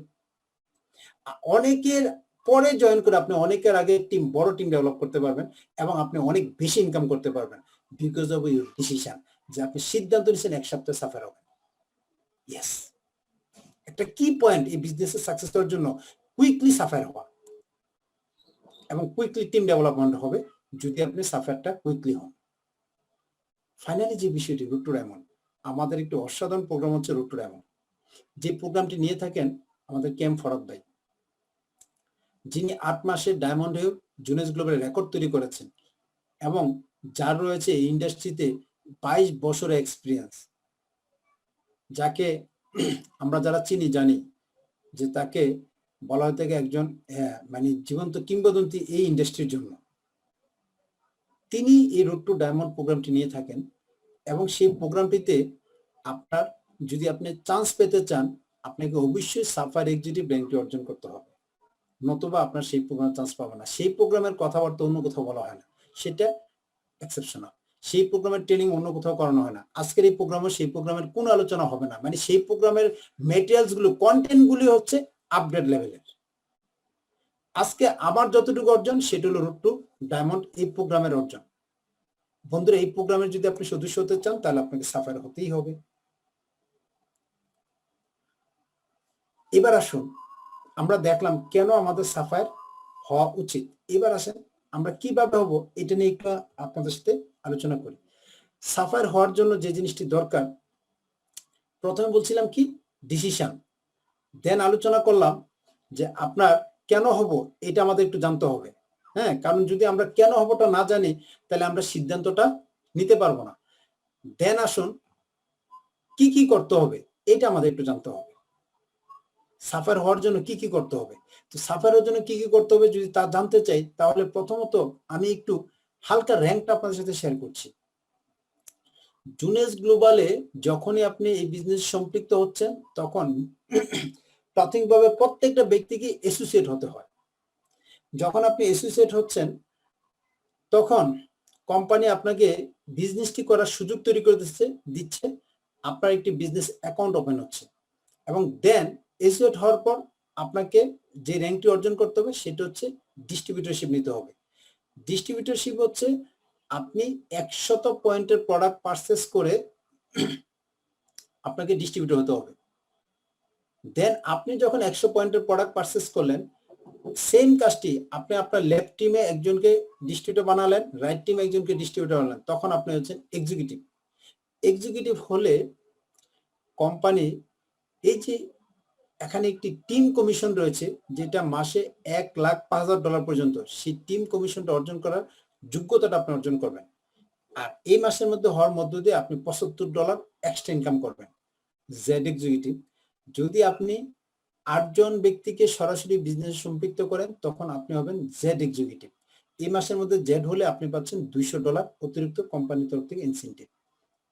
অনেকের পরে জয়েন করে আপনি অনেকের আগে টিম, বড় টিম ডেভেলপ করতে পারবেন এবং আপনি অনেক বেশি ইনকাম করতে পারবেন বিকজ অফ ইউর ডিসিশন, যে আপনি সিদ্ধান্ত নিয়েছেন 1 সপ্তাহে সাফার হবেন। ইয়েস, একটা কি পয়েন্ট এই বিজনেসের সাকসেস হওয়ার জন্য কুইকলি সাফার হওয়া এবং কুইকলি টিম ডেভেলপমেন্ট হবে যদি আপনি সাফারটা কুইকলি হন। ফাইনালি যে বিষয়টি রুট টু ডায়মন্ড, আমাদের একটি অসাধারণ প্রোগ্রাম হচ্ছে রুট টু ডায়মন্ড, যে প্রোগ্রামটি নিয়ে থাকেন আমাদের কেম ফরাদ ভাই, যিনি 8 মাসে ডায়মন্ড হয়ে জুনেস গ্লোবাল রেকর্ড তৈরি করেছেন এবং যার রয়েছে এই ইন্ডাস্ট্রিতে 22 বছরের এক্সপিরিয়েন্স, যাকে আমরা যারা চিনি জানি যে তাকে বলা হয়ে থাকে একজন মানে জীবন্ত কিংবদন্তি এই ইন্ডাস্ট্রির জন্য। তিনি এই রোড টু ডায়মন্ড প্রোগ্রামটি নিয়ে থাকেন এবং সেই প্রোগ্রামটিতে আপনার যদি আপনি চান্স পেতে চান, আপনাকে অবশ্যই সাফার এক্সিকিউটিভ র্যাঙ্কটি অর্জন করতে হবে, নতুবা আপনার সেই প্রোগ্রাম চান্স পাবেন না। সেই প্রোগ্রামের কথাবার্তা অন্য কোথাও বলা হয় না, সেটা এক্সেপশনাল। সেই প্রোগ্রামের ট্রেনিং অন্য কোথাও করানো হয় না। আজকের এই প্রোগ্রামে সেই প্রোগ্রামের কোনো আলোচনা হবে না, মানে সেই প্রোগ্রামের মেটেরিয়ালস গুলো, কন্টেন্ট গুলি হচ্ছে আপডেট লেভেলের। আজকে আমার যতটুকু অর্জন সেটা হলো রুট টু ডায়মন্ড এই প্রোগ্রামের অর্জন। বন্ধুরা, এই প্রোগ্রামের যদি আপনি সদস্য হতে চান তাহলে আপনাকে সাফার হতেই হবে। এবার আসুন আমরা দেখলাম কেন আমাদের সাফার হওয়া উচিত। এবার আসেন আমরা কিভাবে হব এটা নিয়ে একটু আপনাদের সাথে আলোচনা করি। সাফার হওয়ার জন্য যে জিনিসটি দরকার, প্রথমে বলছিলাম কি ডিসিশন, দেন আলোচনা করলাম যে আপনার কেন হব এটা আমাদের একটু জানতে হবে। হ্যাঁ, কারণ যদি আমরা কেন হবটা না জানি তাহলে আমরা সিদ্ধান্তটা নিতে পারবো না। দেন আসুন কি কি করতে হবে এটা আমাদের একটু জানতে হবে। সাফার হওয়ার জন্য কি কি করতে হবে, তো সাফারের জন্য কি কি করতে হবে যদি তা জানতে চাই, তাহলে প্রথমত আমি একটু হালকা র্যাঙ্কটা আপনাদের সাথে শেয়ার করছি। জুনেস গ্লোবালে যখনই আপনি এই বিজনেস সম্পৃক্ত হচ্ছেন তখন প্রাথমিকভাবে প্রত্যেকটা ব্যক্তিকে অ্যাসোসিয়েট হতে হয়। যখন আপনি অ্যাসোসিয়েট হচ্ছেন তখন কোম্পানি আপনাকে বিজনেসটি করার সুযোগ তৈরি করে দিচ্ছে, আপনার একটি বিজনেস অ্যাকাউন্ট ওপেন হচ্ছে এবং দেন অ্যাসোসিয়েট হওয়ার পর আপনাকে যে র্যাঙ্কটি অর্জন করতে হবে সেটা হচ্ছে ডিস্ট্রিবিউটরশিপ নিতে হবে। ডিস্ট্রিবিউটরশিপ হচ্ছে আপনি 100 পয়েন্টের প্রোডাক্ট পারচেস করে আপনাকে ডিস্ট্রিবিউটর হতে হবে। দেন আপনি যখন 100 পয়েন্টের প্রোডাক্ট পারচেস করলেন, সেম কাজটি আপনি আপনার লেফট টিমে একজনকে ডিস্ট্রিবিউটর বানালেন, রাইট টিমে একজনকে ডিস্ট্রিবিউটর বানালেন, তখন আপনি হচ্ছেন এক্সিকিউটিভ। এক্সিকিউটিভ হলে কোম্পানি এই যে এখানে একটি টিম কমিশন রয়েছে যেটা মাসে $1,05,000 পর্যন্ত, সেই টিম কমিশনটা অর্জন করার যোগ্যতাটা আপনি অর্জন করবেন। আর এই মাসের মধ্যে হওয়ার মধ্য দিয়ে আপনি $75 এক্সট্রা ইনকাম করবেন। জেড এক্সিকিউটিভ, যদি আপনি 8 জন ব্যক্তিকে সরাসরি বিজনেস সম্পৃক্ত করেন তখন আপনি হবেন জেড এক্সিকিউটিভ। এই মাসের মধ্যে জেড হলে আপনি পাচ্ছেন $200 অতিরিক্ত কোম্পানির তরফ থেকে ইনসেন্টিভ।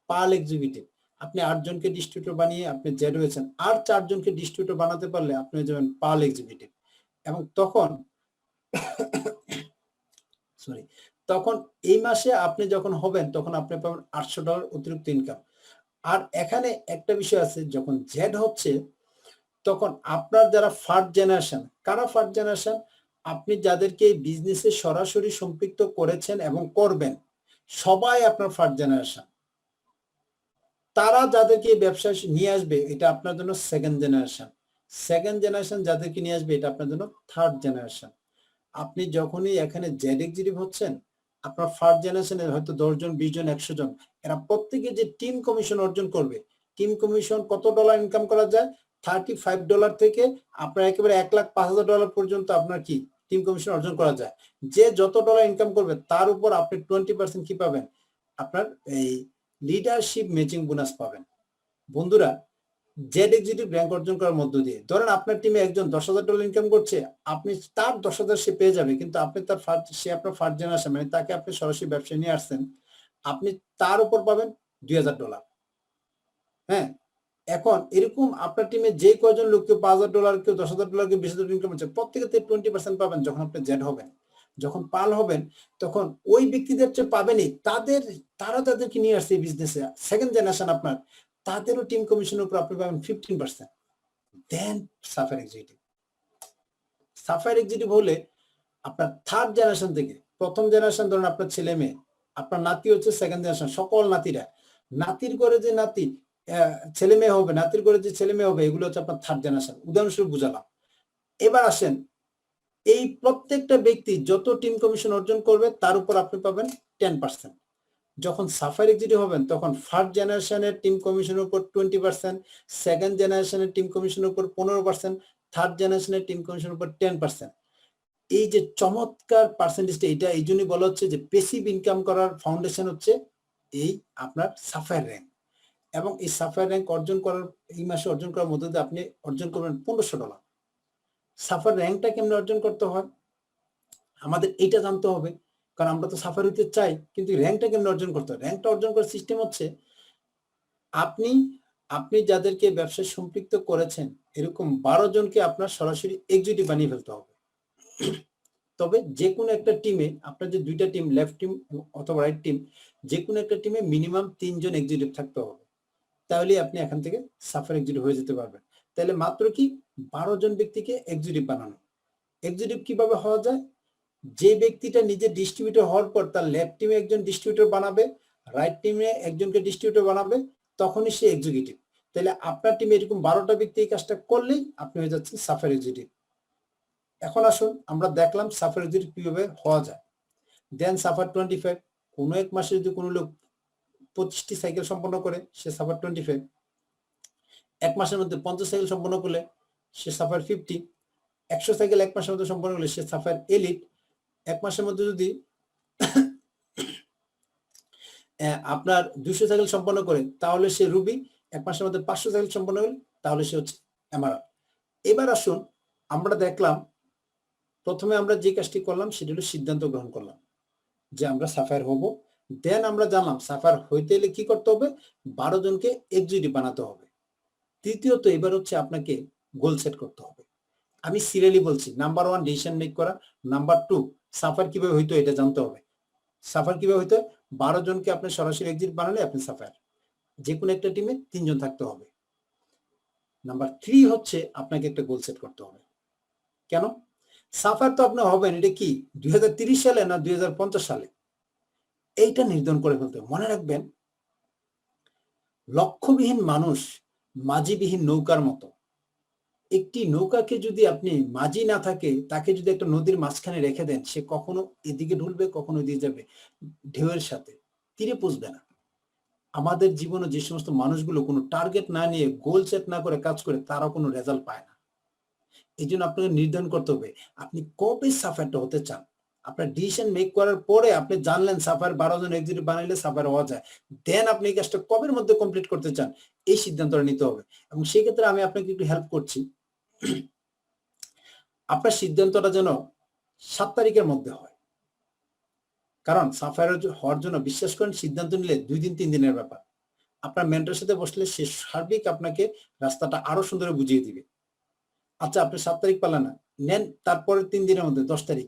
পার্ল এক্সিকিউটিভ, আপনি 8 জনকে ডিস্ট্রিবিউটর বানিয়ে আপনি জেড হয়েছেন, আর 4 জনকে ডিস্ট্রিবিউটর বানাতে পারলে আপনি হয়ে যাবেন পার্ল এক্সিকিউটিভ। এবং তখন তখন এই মাসে আপনি যখন হবেন তখন আপনি পাবেন $800 অতিরিক্ত ইনকাম। আর এখানে একটা বিষয় আছে, যখন জেড হচ্ছে তখন আপনার যারা ফার্স্ট জেনারেশন, কারা ফার্স্ট জেনারেশন, আপনি যাদেরকে বিজনেসে সরাসরি সম্পৃক্ত করেছেন এবং করবেন, সবাই আপনার ফার্স্ট জেনারেশন। তারা যাদেরকে ব্যবসায় নিয়ে আসবে এটা আপনার জন্য সেকেন্ড জেনারেশন যাদেরকে নিয়ে আসবে এটা আপনার জন্য থার্ড জেনারেশন। আপনি যখনই এখানে জেড এক্সিকিউটিভ হচ্ছেন, আপনার ফার্স্ট জেনারেশনের হয়তো 10 জন 20 জন 100 জন, এরা প্রত্যেকে যে টিম কমিশন অর্জন করবে, টিম কমিশন কত ডলার ইনকাম করা যায়, $35 থেকে আপনার একেবারে $1,05,000 পর্যন্ত আপনার কি টিম কমিশন অর্জন করা যায়। যে যত ডলার ইনকাম করবে তার উপর আপনি 20% কি পাবেন, আপনার এই লিডারশিপ ম্যাচিং বোনাস পাবেন। বন্ধুরা, জেড এক্সিকিউটিভ র্যাঙ্ক অর্জন করার মধ্য দিয়ে ধরেন আপনার টিমে একজন $10,000 ইনকাম করছে, আপনি তার 10,000 সে পেয়ে যাবে, কিন্তু আপনি তার সে আপনার ফার্স্ট জেনারেশন, মানে তাকে আপনি সরাসরি ব্যবসায় নিয়ে আসছেন, আপনি তার উপর পাবেন $2,000। হ্যাঁ, এখন এরকম আপনার টিমে যে কয়জন লোক, কেউ $5,000, কেউ $10,000, কেউ $20,000 ইনকাম করছে, প্রত্যেকে 20% পাবেন যখন আপনি জেড হবেন। যখন পাল হবেন তখন ওই ব্যক্তিদের চেয়ে পাবেনই, তারা তাদেরকে নিয়ে আসছে বিজনেসে, সেকেন্ড জেনারেশন আপনার, তাদেরও টিম কমিশনের উপর আপনি পাবেন 15%। দেন সাফায়ার এক্সিকিউটিভ হলে আপনার থার্ড জেনারেশন থেকে, প্রথম জেনারেশন ধরুন আপনার ছেলে মেয়ে, আপনার নাতি হচ্ছে সেকেন্ড জেনারেশন, সকল নাতিরা, নাতির করে যে নাতি ছেলে মেয়ে হবে, নাতির করে যে ছেলে মেয়ে হবে, এগুলো হচ্ছে আপনার থার্ড জেনারেশন। উদাহরণস্বরূপ বুঝালাম। এবার আসেন, এই প্রত্যেকটা ব্যক্তি যত টিম কমিশন অর্জন করবে তার উপর আপনি পাবেন 10%। যখন সাফায়ার এক্সিকিউটিভ হবেন তখন ফার্স্ট জেনারেশনের টিম কমিশনের উপর 20%, সেকেন্ড জেনারেশনের টিম কমিশনের উপর 15%, থার্ড জেনারেশনের টিম কমিশনের উপর 10%। এই যে চমৎকার পার্সেন্টেজটা, এটা এই জন্যই বলা হচ্ছে যে প্যাসিভ ইনকাম করার ফাউন্ডেশন হচ্ছে এই আপনার সাফায়ার র্যাঙ্ক। এবং এই সাফায়ার র্যাঙ্ক অর্জন করার, এই মাসে অর্জন করার মধ্যে দিয়ে আপনি অর্জন করবেন $1,500। সাফায়ার র্যাঙ্কটা কেমনে অর্জন করতে হয় আমাদের এইটা জানতে হবে, কারণ আমরা তো সাফার হইতে চাই, কিন্তু র্যাঙ্কটা কেমনে অর্জন করতে হয়। র্যাঙ্কটা অর্জন করার সিস্টেম হচ্ছে, আপনি আপনি যাদেরকে ব্যবসায় সম্পৃক্ত করেছেন এরকম 12 জনকে আপনার সরাসরি এক্সিকিউটিভ বানিয়ে ফেলতে হবে। তবে যে কোনো একটা টিমে, আপনার যে দুইটা টিম, লেফট টিম অথবা রাইট টিম, যে কোনো একটা টিমে মিনিমাম 3 জন এক্সিকিউটিভ থাকতে হবে, তাহলে আপনি এখান থেকে সাফার এক্সিকিউটিভ হয়ে যেতে পারবেন। তাহলে মাত্র কি 12 জন ব্যক্তিকে এক্সিকিউটিভ বানানো। এক্সিকিউটিভ কিভাবে হওয়া যায়, যে ব্যক্তিটা নিজে ডিস্ট্রিবিউটর হওয়ার পর তার লেফট টিমে একজন ডিস্ট্রিবিউটর বানাবে, রাইট টিমে একজনকে ডিস্ট্রিবিউটর বানাবে, তখনই সে এক্সিকিউটিভ। তাহলে আপনার টিমে এরকম 12টা ব্যক্তি এই কাজটা করলেই আপনি হয়ে যাচ্ছেন সাফায়ার এক্সিকিউটিভ। এখন আসুন আমরা দেখলাম সাফায়ার এক্সিকিউটিভ কিভাবে হওয়া যায়। দেন সাফার 25, কোনো এক মাসে যদি কোনো লোক 25টি সাইকেল সম্পন্ন করে সে সাফার 25, এক মাসের মধ্যে 50 সাইকেল সম্পন্ন করলে সে সাফার 50, 100 সাইকেল এক মাসের মধ্যে সম্পন্ন করলে সে সাফার এলিট, এক মাসের মধ্যে যদি আপনার 200 সাইকেল সম্পন্ন করে তাহলে সে রুবি, এক মাসের মধ্যে 500 সাইকেল সম্পন্ন করলে তাহলে সে হচ্ছে এমারাল্ড। এবার আসুন আমরা দেখলাম, প্রথমে আমরা যে কাজটি করলাম সেটা হলো সিদ্ধান্ত গ্রহণ করলাম যে আমরা সাফায়ার হব। দেন আমরা জানলাম সাফায়ার হইতে হলে কি করতে হবে, 12 জনকে এক্সিকিউটিভ বানাতে হবে। তৃতীয়ত এবার হচ্ছে আপনাকে গোল সেট করতে হবে। আমি সিরিয়ালি বলছি, নাম্বার 1 ডিসিশন মেক করা, নাম্বার 2 সাফায়ার কিভাবে হইতো এটা জানতে হবে। সাফায়ার কিভাবে হইতো, 12 জনকে আপনি সরাসরি এক্সিকিউটিভ বানালে আপনি সাফায়ার, যে কোনো একটা টিমে 3 জন থাকতে হবে। নাম্বার 3 হচ্ছে আপনাকে একটা গোল সেট করতে হবে। কেন সাফায়ার তো আপনি হবেন, এটা কি 2030 সালে না 2050 সালে, এইটা নির্ধারণ করে ফেলতে হবে। মনে রাখবেন, লক্ষ্যবিহীন মানুষ মাঝিবিহীন নৌকার মতো। একটি নৌকাকে যদি আপনি মাঝি না থাকে, তাকে যদি একটা নদীর মাঝখানে রেখে দেন, সে কখনো এদিকে ঢুলবে কখনো এদিকে যাবে, ঢেউয়ের সাথে, তীরে পৌঁছবে না। আমাদের জীবনে যে সমস্ত মানুষগুলো কোনো টার্গেট না নিয়ে, গোল সেট না করে কাজ করে, তারা কোনো রেজাল্ট পায় না। এই জন্য আপনাকে নির্ধারণ করতে হবে আপনি কবে সাফায়ারটা হতে চান। আপনার ডিসিশন মেক করার পরে আপনি জানলেন সাফায়ার 12 জন এক্সিকিউটিভ বানাইলে সাফায়ার হওয়া যায়, দেন আপনি এই কাজটা কবের মধ্যে কমপ্লিট করতে চান, এই সিদ্ধান্তটা নিতে হবে। এবং সেই ক্ষেত্রে আমি আপনাকে একটু হেল্প করছি। আপনার সিদ্ধান্তটা যেন 7 তারিখের মধ্যে হয়, কারণ সাফায়ার হওয়ার জন্য বিশ্বাস করেন সিদ্ধান্ত নিলে 2 দিন 3 দিনের ব্যাপার। আপনার মেন্টরের সাথে বসলে সে সার্বিক আপনাকে রাস্তাটা আরো সুন্দর বুঝিয়ে দিবে। আচ্ছা আপনি 7 তারিখ পারলেন না, নেন তারপরে 3 দিনের মধ্যে 10 তারিখ,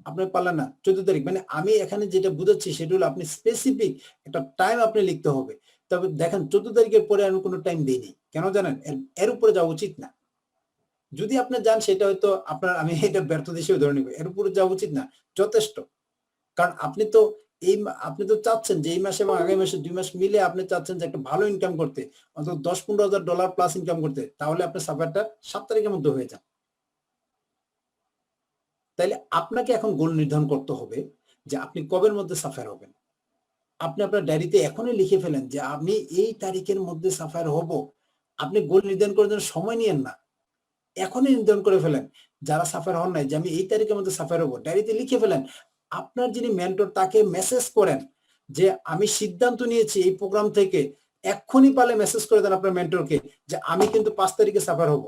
আপনি পারলেন না 14 তারিখ। মানে আমি এখানে যেটা বুঝাচ্ছি সেটা হলো আপনি স্পেসিফিক একটা টাইম আপনি লিখতে হবে। তবে দেখেন 14 তারিখের পরে আমি কোনো টাইম দিইনি, কেন জানেন, এর উপরে যাওয়া উচিত না। যদি আপনি যান সেটা হয়তো আপনার, আমি এটা ব্যর্থ দেশে ধরে নিব, এর উপরে যাওয়া উচিত না, যথেষ্ট। কারণ আপনি তো আপনি তো চাচ্ছেন যে এই মাসে এবং আগামী মাসে 2 মাস মিলে আপনি চাচ্ছেন যে একটা ভালো ইনকাম করতে, অন্তত $10-15,000 প্লাস ইনকাম করতে, তাহলে আপনার সাফারটা 7 তারিখের মধ্যে হয়ে যান। তাইলে আপনাকে এখন গোল নির্ধারণ করতে হবে যে আপনি কবের মধ্যে সাফার হবেন। আপনি আপনার ডায়েরিতে এখনই লিখে ফেলেন যে আমি এই তারিখের মধ্যে সাফার হব। আপনি গোল নির্ধারণ করার জন্য সময় নিয়েন না। এখনই নির্ধারণ করে ফেলেন। যারা সাফার হন নাই যে আমি এই তারিখের মধ্যে সাফার হব। ডায়েরিতে লিখে ফেলেন। আপনার যিনি মেন্টর তাকে মেসেজ করেন যে আমি সিদ্ধান্ত নিয়েছি এই প্রোগ্রাম থেকে। এক্ষুনি পারলে মেসেজ করে দেন আপনার মেন্টরকে যে আমি কিন্তু 5 তারিখে সাফার হব।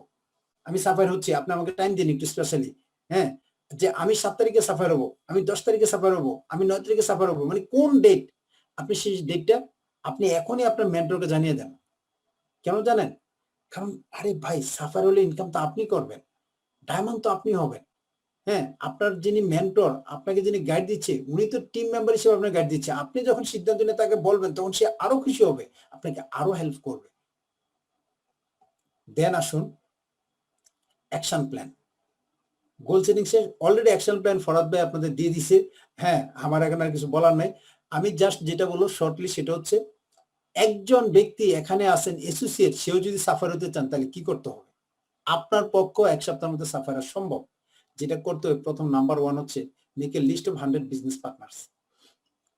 আমি সাফার হচ্ছি। আপনি আমাকে টাইম দিন একটু স্পেশালি। হ্যাঁ? যে আমি 7 তারিখে সাফার হব। আমি 10 তারিখে সাফার হব। আমি 9 তারিখে সাফার হব। মানে কোন ডেট? আপনি সেই ডেটটা আপনি এখনই আপনার মেন্টরকে জানিয়ে দেন। কেন জানেন? কারণ আরে ভাই সাফার হলে ইনকাম তো আপনি করবেন। ডায়মন্ড তো আপনি হবেন। হ্যাঁ? আপনার যিনি মেন্টর, আপনাকে যিনি গাইড দিচ্ছে, উনি তো টিম মেম্বার হিসেবে আপনাকে গাইড দিচ্ছে। আপনি যখন সিদ্ধান্ত নিয়ে তাকে বলবেন তখন সে আরো খুশি হবে। আপনাকে আরো হেল্প করবে। দেন আসুন অ্যাকশন প্ল্যান। গোল সেটিং শেষ। অলরেডি অ্যাকশন প্ল্যান ফরহাদ ভাই আপনাদের দিয়ে দিছে। হ্যাঁ, আমার এখন আর কিছু বলার নাই। আমি জাস্ট যেটা বলবো শর্টলি সেটা হচ্ছে একজন ব্যক্তি এখানে আছেন অ্যাসোসিয়েট, সেও যদি সাফার হতে চান তাহলে কি করতে হবে? আপনার পক্ষ 1 সপ্তাহের মধ্যে সাফার হওয়া সম্ভব। যেটা করতে হবে প্রথম নাম্বার 1 হচ্ছে make a list of 100 business partners.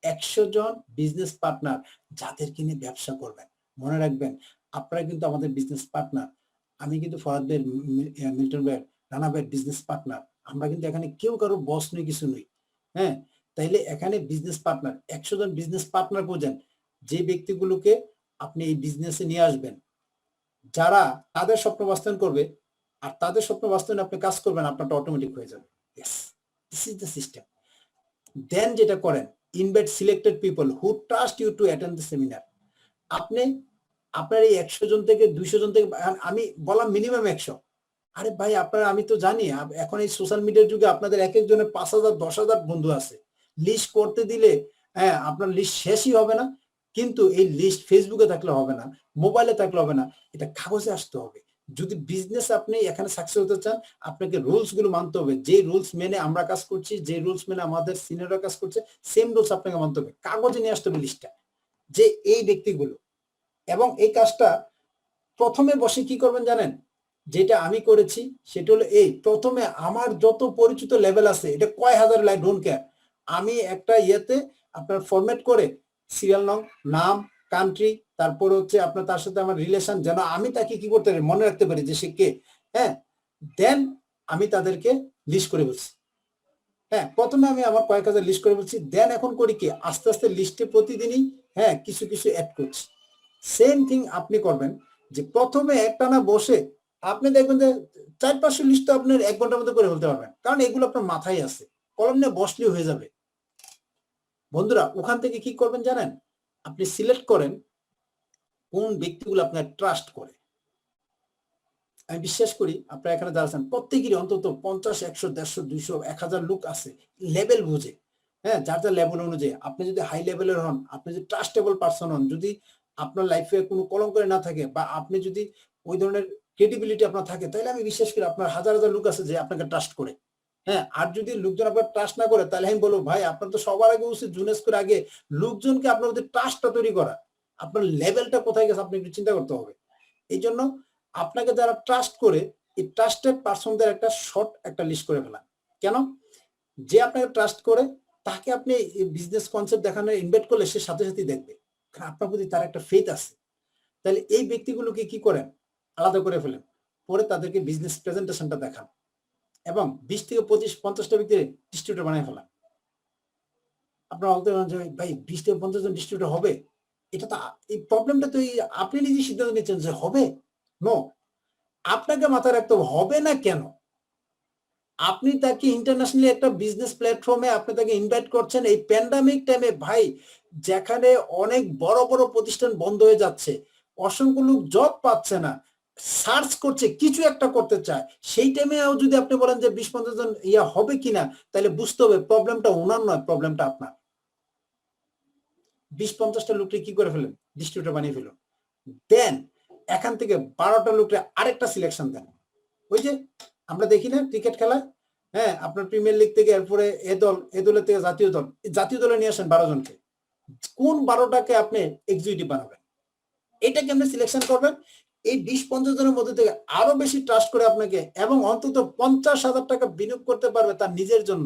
100 জন বিজনেস পার্টনার যাদেরকে নিয়ে ব্যবসা করবেন। মনে রাখবেন আপনারা কিন্তু আমাদের বিজনেস পার্টনার। আমি কিন্তু ফরহাদ ভাইয়ের, মিল্টন ভাইয়ের, রানা ভাইয়ের বিজনেস পার্টনার। আমরা কিন্তু এখানে কেউ কারো বস নই, কিছু নই। হ্যাঁ? তাইলে এখানে বিজনেস পার্টনার 100 জন বিজনেস পার্টনার খোঁজেন। যে ব্যক্তিগুলোকে আপনি এই বিজনেসে নিয়ে আসবেন। যারা তাদের স্বপ্ন বাস্তবায়ন করবে আর তাদের স্বপ্ন বাস্তবায়নে আপনি কাজ করবেন, আপনারটা অটোমেটিক হয়ে যাবে। Yes, this is the system. Then যেটা করেন, invite selected people who trust you to attend the seminar. আপনি আপনার এই 100 জন থেকে 200 জন থেকে আমি বললাম মিনিমাম 100। আরে ভাই আপনারা, আমি তো জানি এখন এই সোশ্যাল মিডিয়ার যুগে আপনাদের এক একজনের 5,000 10,000 বন্ধু আছে। লিস্ট করতে দিলে হ্যাঁ আপনার লিস্ট শেষই হবে না। কিন্তু এই লিস্ট ফেসবুকে থাকলে হবে না, মোবাইলে থাকলে হবে না, এটা কাগজে আসতে হবে। যদি বিজনেস আপনি এখানে সাকসেস হতে চান, আপনাকে রুলস গুলো মানতে হবে। যে রুলস মেনে আমরা কাজ করছি, যে রুলস মেনে আমাদের সিনিয়ররা কাজ করছে, সেম রুলস আপনাকে মানতে হবে। কাগজে নিয়ে আসতে হবে লিস্টটা, যে এই ব্যক্তিগুলো। এবং এই কাজটা প্রথমে বসে কি করবেন জানেন? যেটা আমি করেছি সেটা হলো এই, প্রথমে আমার যত পরিচিত লেভেল আছে, এটা কয় হাজার লাইন ডোন্ট কেয়ার, আমি একটা ইয়েতে আপনার ফরম্যাট করে সিরিয়াল নং, নাম, কান্ট্রি, তারপর হচ্ছে আপনার তার সাথে আমার রিলেশন, যেন আমি তাকে কি করতে পারি, মনে রাখতে পারি যে সে কে। হ্যাঁ, দেন আমি তাদেরকে লিস্ট করে বলছি। হ্যাঁ, প্রথমে আমি আমার কয়েক হাজার লিস্ট করে বলছি, দেন এখন করি কি আস্তে আস্তে লিস্টে প্রতিদিনই হ্যাঁ কিছু কিছু অ্যাড করছি। সেম থিং আপনি করবেন, যে প্রথমে একটানা বসে আপনি দেখবেন যে 400-500 লিস্ট তো আপনার 1 ঘন্টার মধ্যে করে ফেলতে পারবেন, কারণ এগুলো আপনার মাথায় আছে। কলম নিয়ে বসলেই হয়ে যাবে। বন্ধুরা, ওখান থেকে কি করবেন জানেন? আপনি সিলেক্ট করেন কোন ব্যক্তিগুলো আপনার ট্রাস্ট করে। আমি বিশ্বাস করি আপনারা এখানে যারা আছেন প্রত্যেকেরই অন্তত 50, 100, 150, 200, 1000 লোক আছে, লেভেল বুঝে। হ্যাঁ, যার যার লেভেল অনুযায়ী। আপনি যদি হাই লেভেলের হন, আপনি যদি ট্রাস্টেবল পারসন হন, যদি আপনার লাইফে কোনো কলঙ্ক না থাকে, বা আপনি যদি ওই ধরনের ক্রেডিবিলিটি আপনার থাকে, তাহলে আমি বিশ্বাস করি আপনার হাজার হাজার লোক আছে যে আপনাকে ট্রাস্ট করে। হ্যাঁ, আর যদি লোকজন আপনার ট্রাস্ট না করে, তাহলে আমি বলবো ভাই আপনার তো সবার আগে উচিত জুনেস করে আগে লোকজনকে আপনার মধ্যে ট্রাস্টটা তৈরি করা। আপনার লেভেলটা কোথায় গেছে আপনি একটু চিন্তা করতে হবে। এই জন্য আপনাকে যারা ট্রাস্ট করে, এই ট্রাস্টেড পারসনদের একটা শর্ট একটা লিস্ট করে ফেলা। কেন? যে আপনাকে ট্রাস্ট করে তাকে আপনি বিজনেস কনসেপ্ট দেখানো ইনভাইট করলে সে সাথে সাথেই দেখবে, কারণ আপনার প্রতি তার একটা ফেথ আছে। তাহলে এই ব্যক্তিগুলোকে কি করেন, আলাদা করে ফেলেন, পরে তাদেরকে বিজনেস প্রেজেন্টেশনটা দেখান এবং 20 থেকে 25-50টা ব্যক্তির ডিস্ট্রিবিউটর বানিয়ে ফেলান। আপনারা বলতে পারেন যে ভাই 20 থেকে 50 জন ডিস্ট্রিবিউটর হবে? এটা তো এই প্রবলেমটা তো আপনি নিজেই সিদ্ধান্ত নিচ্ছেন যে হবে। নো, আপনাকে মাথায় রাখতে হবে না কেন? আপনি তাকে ইন্টারন্যাশনালি একটা বিজনেস প্ল্যাটফর্মে আপনি তাকে ইনভাইট করছেন এই প্যান্ডামিক টাইমে ভাই, যেখানে অনেক বড় বড় প্রতিষ্ঠান বন্ধ হয়ে যাচ্ছে, অসংখ্য লোক জব পাচ্ছে না, সার্চ করছে, কিছু একটা করতে চায়, সেই টাইমেও যদি আপনি বলেন যে 20-50 জন ইয়া হবে কিনা, তাহলে বুঝতে হবে প্রবলেমটা ওনার নয়, প্রবলেমটা আপনার। 20-50টা লোককে কি করে ফেলেন, ডিস্ট্রিবিউটর বানিয়ে ফেলুন। দেন এখান থেকে 12টা লোককে আরেকটা সিলেকশন দেন। ওই যে আমরা দেখি না ক্রিকেট খেলায়, হ্যাঁ, আপনার প্রিমিয়ার লিগ থেকে এরপরে এ দলের থেকে জাতীয় দলে নিয়ে আসেন 12 জনকে। কোন 12টাকে আপনি এক্সিকিউটিভ বানাবেন? এটা কেমনে সিলেকশন করবেন? এই 20-50 জনের মধ্যে থেকে আরো বেশি ট্রাস্ট করে আপনাকে এবং অন্তত 50,000 টাকা বিনিয়োগ করতে পারবে তার নিজের জন্য।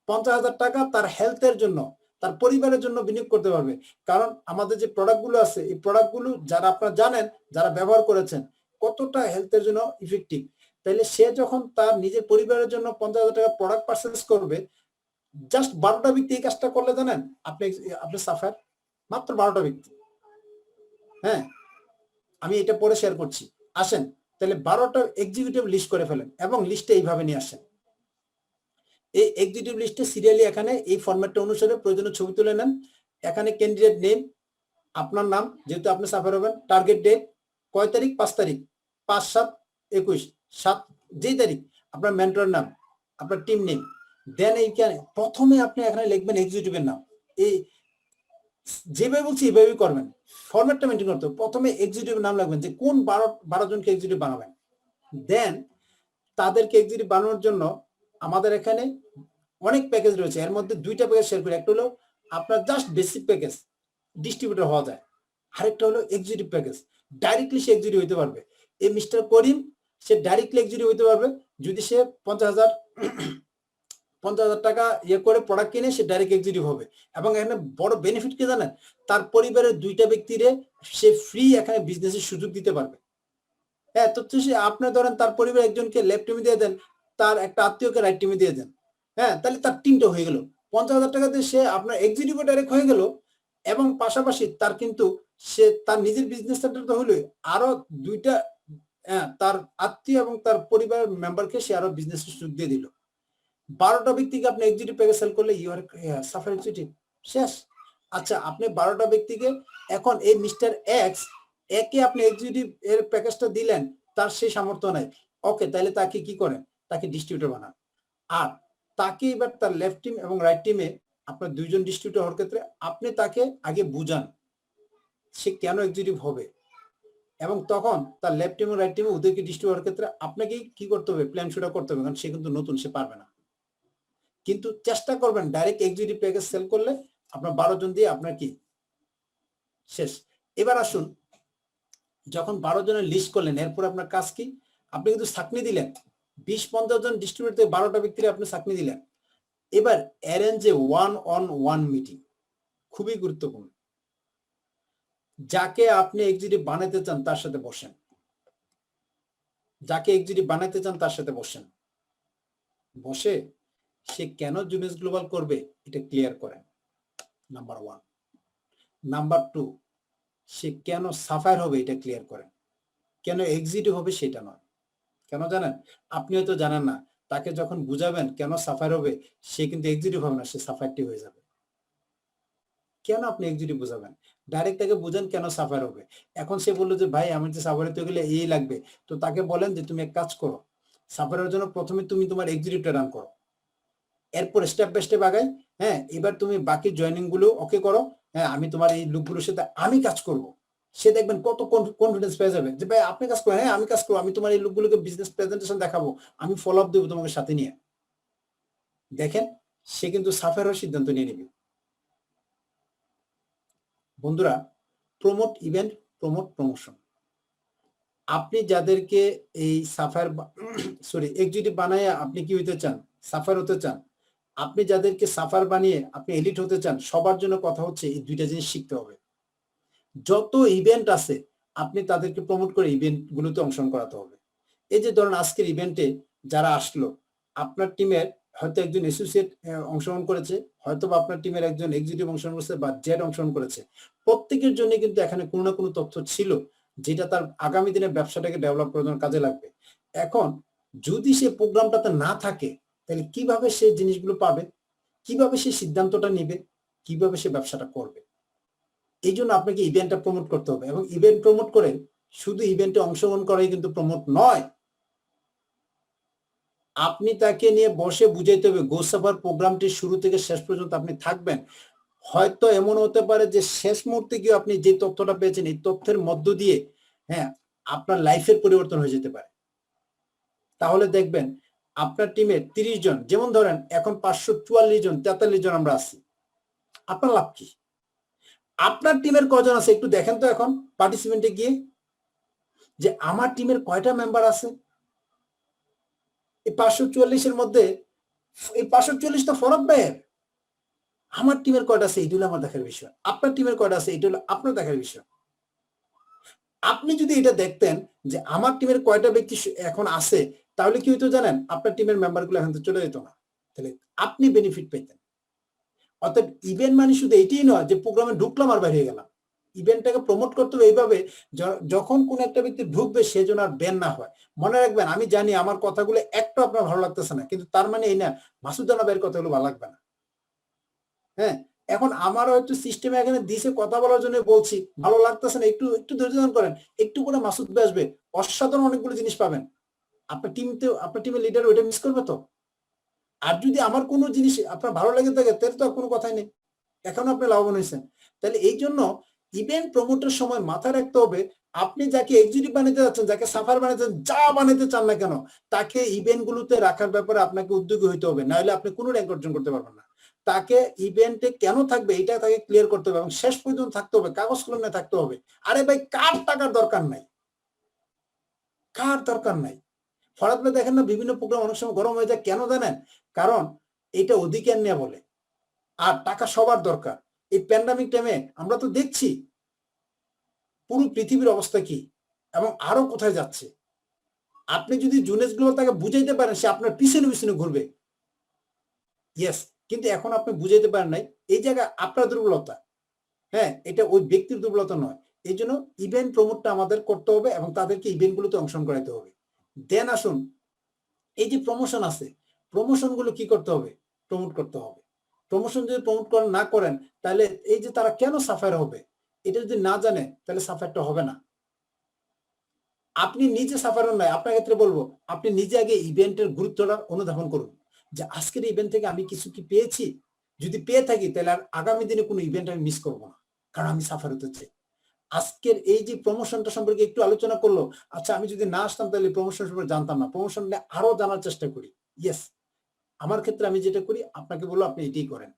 50,000 টাকা তার হেলথের জন্য, তার পরিবারের জন্য বিনিয়োগ করতে পারবে। কারণ আমাদের যে প্রোডাক্টগুলো আছে, এই প্রোডাক্টগুলো যারা আপনারা জানেন, যারা ব্যবহার করেছেন, কতটা হেলথের জন্য ইফেক্টিভ। তাইলে সে যখন তার নিজের পরিবারের জন্য 50,000 টাকা প্রোডাক্ট পারচেজ করবে, জাস্ট 12টা ব্যক্তি এই কাজটা করলে জানেন আপনি সাফার মাত্র 12টা ব্যক্তি। হ্যাঁ, আমি এটা পরে শেয়ার করছি। আসেন তাহলে 12টা এক্সিকিউটিভ লিস্ট করে ফেলেন এবং লিস্টে এইভাবে নিয়ে আসেন। এই এক্সিকিউটিভ লিস্টে সিরিয়ালি এখানে এই ফরম্যাটটা অনুসারে প্রয়োজনীয় ছবি তুলে নেন। এখানে ক্যান্ডিডেট নেম, আপনার নাম যেহেতু আপনি সাফার হবেন, টার্গেট ডেট কয় তারিখ, 5 তারিখ, 5/7/21, 7 যেই তারিখ, আপনার মেন্টরের নাম, আপনার টিম নেম। দেন এইখানে প্রথমে আপনি এখানে লিখবেন এক্সিকিউটিভের নাম। এই যেভাবে বলছি এইভাবেই করবেন, ফরম্যাটটা মেনটেন করতে হবে। প্রথমে এক্সিকিউটিভের নাম লাগবেন যে কোন 12 জনকে এক্সিকিউটিভ বানাবেন। দেন তাদেরকে এক্সিকিউটিভ বানানোর জন্য আমাদের এখানে অনেক প্যাকেজ রয়েছে। এর মধ্যে 2টা প্যাকেজ শেয়ার করি। একটা হলো আপনার জাস্ট বেসিক প্যাকেজ, ডিস্ট্রিবিউটর হওয়া যায়। আরেকটা হলো এক্সিকিউটিভ প্যাকেজ, ডাইরেক্টলি সে এক্সিকিউটিভ হইতে পারবে। এই মিস্টার করিম সে ডাইরেক্টলি এক্সিকিউটিভ হইতে পারবে যদি সে 50,000 টাকা ইয়ে করে প্রোডাক্ট কিনে সে ডাইরেক্ট এক্সিকিউটিভ হবে। এবং এখানে বড় বেনিফিট কি জানেন? তার পরিবারের 2টা ব্যক্তিরে সে ফ্রি এখানে বিজনেসের সুযোগ দিতে পারবে। হ্যাঁ, তো সে আপনি ধরেন তার পরিবার একজনকে লেফট টিমে দিয়ে দেন, তার একটা আত্মীয়কে রাইট টিমে দিয়ে দেন। হ্যাঁ, তাহলে তার টিমটা হয়ে গেল। 50,000 টাকা দিয়ে সে আপনার এক্সিকিউটিভ ডাইরেক্ট হয়ে গেল এবং পাশাপাশি তার কিন্তু সে তার নিজের বিজনেস সেন্টার তো হইলো, আরো 2টা তার আত্মীয় এবং তার পরিবারের মেম্বারকে সে আরো বিজনেসের সুযোগ দিয়ে দিল। 12টা ব্যক্তিকে আপনি এক্সিকিউটিভ প্যাকেজ সেল করলে ইউ আর সাফার এক্সিকিউটিভ শেষ। আচ্ছা, আপনি 12টা ব্যক্তিকে এখন এই মিস্টার এক্স একে আপনি এক্সিকিউটিভ এর প্যাকেজটা দিলেন, তার সেই সামর্থ্য নাই। ওকে, তাহলে তাকে কি করেন? তাকে ডিস্ট্রিবিউটর বানান। আর তাকে এবার তার লেফট টিম এবং রাইট টিমে আপনার 2 জন ডিস্ট্রিবিউটর হওয়ার ক্ষেত্রে আপনি তাকে আগে বুঝান সে কেন এক্সিকিউটিভ হবে এবং তখন তার লেফট টিম এবং রাইট টিমে ওদেরকে ডিস্ট্রিবিউট হওয়ার ক্ষেত্রে আপনাকে কি করতে হবে? প্ল্যান শুটা করতে হবে, কারণ সে কিন্তু নতুন, সে পারবে না। কিন্তু চেষ্টা করবেন ডাইরেক্ট এক্সিকিউটিভ প্যাকেজ সেল করলে আপনার 12 জন দিয়ে আপনার কি শেষ। এবার আসুন, যখন 12 জনের লিস্ট করলেন এরপর আপনার কাজ কি? আপনি কিন্তু সাকনি দিলেন 20-50 জন ডিস্ট্রিবিউটর থেকে 12টা ব্যক্তির আপনি সাকনি দিলেন। এবার অ্যারেঞ্জ এ 1-on-1 মিটিং, খুবই গুরুত্বপূর্ণ। যাকে আপনি এক্সিকিউটিভ বানাতে চান তার সাথে বসেন, যাকে এক্সিকিউটিভ বানাতে চান তার সাথে বসেন, বসে সে কেন জুনেস গ্লোবাল করবে এটা ক্লিয়ার করেন, নাম্বার 1। নাম্বার 2, সে কেন সাফায়ার হবে এটা ক্লিয়ার করেন। কেন এক্সিকিউটিভ হবে সেটা নয়। কেন জানেন? আপনি হয়তো জানেন না, তাকে যখন বুঝাবেন কেন সাফায়ার হবে, সে কিন্তু এক্সিকিউটিভ হবে না, সে সাফায়ারটি হয়ে যাবে। কেন আপনি এক্সিকিউটিভ বুঝাবেন? ডাইরেক্ট তাকে বুঝান কেন সাফায়ার হবে। এখন সে বললো যে ভাই আমি তো সাফায়ার হতে গেলে এই লাগবে, তো তাকে বলেন যে তুমি এক কাজ করো, সাফায়ারের জন্য প্রথমে তুমি তোমার এক্সিকিউটিভটা রান করো, এরপর স্টেপ বাই স্টেপ আগাই। হ্যাঁ, এবার তুমি বাকি জয়েনিং গুলো ওকে করো। হ্যাঁ, আমি তোমার এই লোকগুলোর সাথে আমি কাজ করব। সে দেখবেন কত কনফিডেন্স পেয়ে যাবে যে ভাই আপনি কাজ করেন, হ্যাঁ আমি কাজ করবো, আমি তোমার এই লোকগুলোকে বিজনেস প্রেজেন্টেশন দেখাবো, আমি ফলো আপ দেবো তোমাকে সাথে নিয়ে। দেখেন, সে কিন্তু সাফায়ার সিদ্ধান্ত নিয়ে নেবে। বন্ধুরা, প্রমোট ইভেন্ট, প্রমোট প্রমোশন। আপনি যাদেরকে এই সাফায়ার এক্সিকিউটিভ বানায় আপনি কি হইতে চান? সাফায়ার হতে চান। আপনি যাদেরকে সাফার বানিয়ে আপনি এলিট হতে চান, সবার জন্য কথা হচ্ছে এই 2টা জিনিস শিখতে হবে। যত ইভেন্ট আছে আপনি তাদেরকে প্রমোট করে ইভেন্ট গুলোতে অংশগ্রহণ করাতে হবে। এই যে ধরুন আজকের ইভেন্টে যারা আসলো, আপনার টিমের হয়তো একজন অ্যাসোসিয়েট অংশগ্রহণ করেছে, হয়তো বা আপনার টিমের একজন এক্সিকিউটিভ অংশগ্রহণ করেছে বা জেড অংশগ্রহণ করেছে। প্রত্যেকের জন্য কিন্তু এখানে কোনো না কোনো তথ্য ছিল যেটা তার আগামী দিনে ব্যবসাটাকে ডেভেলপ করার জন্য কাজে লাগবে। এখন যদি সে প্রোগ্রামটাতে না থাকে তাহলে কিভাবে সে জিনিসগুলো পাবে, কিভাবে সে সিদ্ধান্তটা নিবে, কিভাবে সে ব্যবসাটা করবে? এই জন্য আপনাকে ইভেন্টটা প্রমোট করতে হবে এবং ইভেন্ট প্রমোট করে শুধু ইভেন্টে অংশগ্রহণ করাই কিন্তু প্রমোট নয়। আপনি তাকে নিয়ে বসে বুঝাইতে হবে গোসাফার প্রোগ্রামটি শুরু থেকে শেষ পর্যন্ত আপনি থাকবেন। হয়তো এমন হতে পারে যে শেষ মুহূর্তে গিয়ে আপনি যে তথ্যটা পেয়েছেন এই তথ্যের মধ্য দিয়ে হ্যাঁ আপনার লাইফের পরিবর্তন হয়ে যেতে পারে। তাহলে দেখবেন আপনার টিমে 30 জন, যেমন ধরেন এখন 544 জন 43 জন আমরা আছি, আপনার লাভ কি? আপনার টিমের কজন আছে একটু দেখেন তো এখন পার্টিসিপেন্টে গিয়ে, যে আমার টিমের কয়টা মেম্বার আছে। এই 544 এর মধ্যে এই 544 তো ফরক ভাইয়ের, আমার টিমের কয়টা আছে এইটা হলো আমার দেখার বিষয়, আপনার টিমের কয়টা আছে এইটা হলো আপনার দেখার বিষয়। আপনি যদি এটা দেখতেন যে আমার টিমের কয়টা ব্যক্তি এখন আছে, তাহলে কি হইতো জানেন, আপনার টিমের মেম্বারগুলো এখন তো চলে যেত না, তাহলে আপনি বেনিফিট পেতেন। অর্থাৎ ইভেন্ট মানে শুধু এটাই নয় যে প্রোগ্রামে ঢুকলাম আর বাইরে গেলাম, ইভেন্টটাকে প্রমোট করতে হবে এইভাবে যখন কোন একটা ব্যক্তি ঢুকবে সে যেন আর ব্যান না হয়। মনে রাখবেন, আমি জানি আমার কথাগুলো একটু আপনার ভালো লাগতেছে না, কিন্তু তার মানে এই না মাসুদ রানা ভাইয়ের কথাগুলো ভালো লাগবে না। হ্যাঁ, এখন আমার হয়তো সিস্টেমে এখানে দিছে কথা বলার জন্য বলছি, ভালো লাগতেছে না, একটু একটু ধৈর্য ধারণ করেন, একটু করে মাসুদ ভাই আসবে, অসাধারণ অনেকগুলো জিনিস পাবেন। আপনার টিমের লিডার ওইটা মিস করবে তো। আর যদি আমার কোনো জিনিস আপনার ভালো লেগে থাকে তাহলে তো আর কোনো কথাই নেই, এখনো আপনি লাভবান হয়েছেন। তাহলে এই জন্য ইভেন্ট প্রমোটের সময় মাথায় রাখতে হবে, আপনি যাকে এক্সিকিউটিভ বানাতে যাচ্ছেন, যাকে সাফার বানাতে যা বানাতে চান না কেন, তাকে ইভেন্ট গুলোতে রাখার ব্যাপারে আপনাকে উদ্যোগী হইতে হবে, না হলে আপনি কোনো র্যাঙ্ক অর্জন করতে পারবেন না। তাকে ইভেন্টে কেন থাকবে এটা তাকে ক্লিয়ার করতে হবে এবং শেষ পর্যন্ত থাকতে হবে, কাগজ কলমে থাকতে হবে। আরে ভাই, কার টাকার দরকার নাই, কার দরকার নাই। ফরাদ ভাই দেখেন না বিভিন্ন প্রোগ্রাম অনেক সময় গরম হয়ে যায়, কেন জানেন? কারণ এটা অধিকার নেওয়া বলে, আর টাকা সবার দরকার। এই প্যান্ডামিক টাইমে আমরা তো দেখছি পুরো পৃথিবীর অবস্থা কি এবং আরো কোথায় যাচ্ছে। আপনি যদি জুনেস গ্লোবাল তাকে বুঝাইতে পারেন, সে আপনার পিছনে পিছনে ঘুরবে। ইয়েস, কিন্তু এখন আপনি বুঝাইতে পারেন নাই, এই জায়গায় আপনার দুর্বলতা। হ্যাঁ, এটা ওই ব্যক্তির দুর্বলতা নয়। এই জন্য ইভেন্ট প্রমোটটা আমাদের করতে হবে এবং তাদেরকে ইভেন্টগুলোতে অংশগ্রহণ করাতে হবে। দেন আসুন, এই যে প্রমোশন আছে, প্রমোশন গুলো কি করতে হবে? প্রমোট করতে হবে। প্রমোশন যদি প্রমোট না করেন, তাহলে এই যে তারা কেন সাফার হবে এটা যদি না জানে, তাহলে সাফারটা হবে না। আপনি নিজে সাফার নয়, আপনার ক্ষেত্রে বলবো আপনি নিজে আগে ইভেন্টের গুরুত্বটা অনুধাবন করুন, যে আজকের ইভেন্ট থেকে আমি কিছু কি পেয়েছি। যদি পেয়ে থাকি তাহলে আর আগামী দিনে কোনো ইভেন্ট আমি মিস করবো না, কারণ আমি সাফার হতে চাই। আজকের এই যে প্রমোশনটা সম্পর্কে একটু আলোচনা করলো, আচ্ছা আমি যদি না আসতাম তাহলে প্রমোশন সম্পর্কে জানতাম না, প্রমোশন নিয়ে আরো জানার চেষ্টা করি। ইয়েস, আমার ক্ষেত্রে আমি যেটা করি আপনাকে বলবো আপনি এটাই করেন।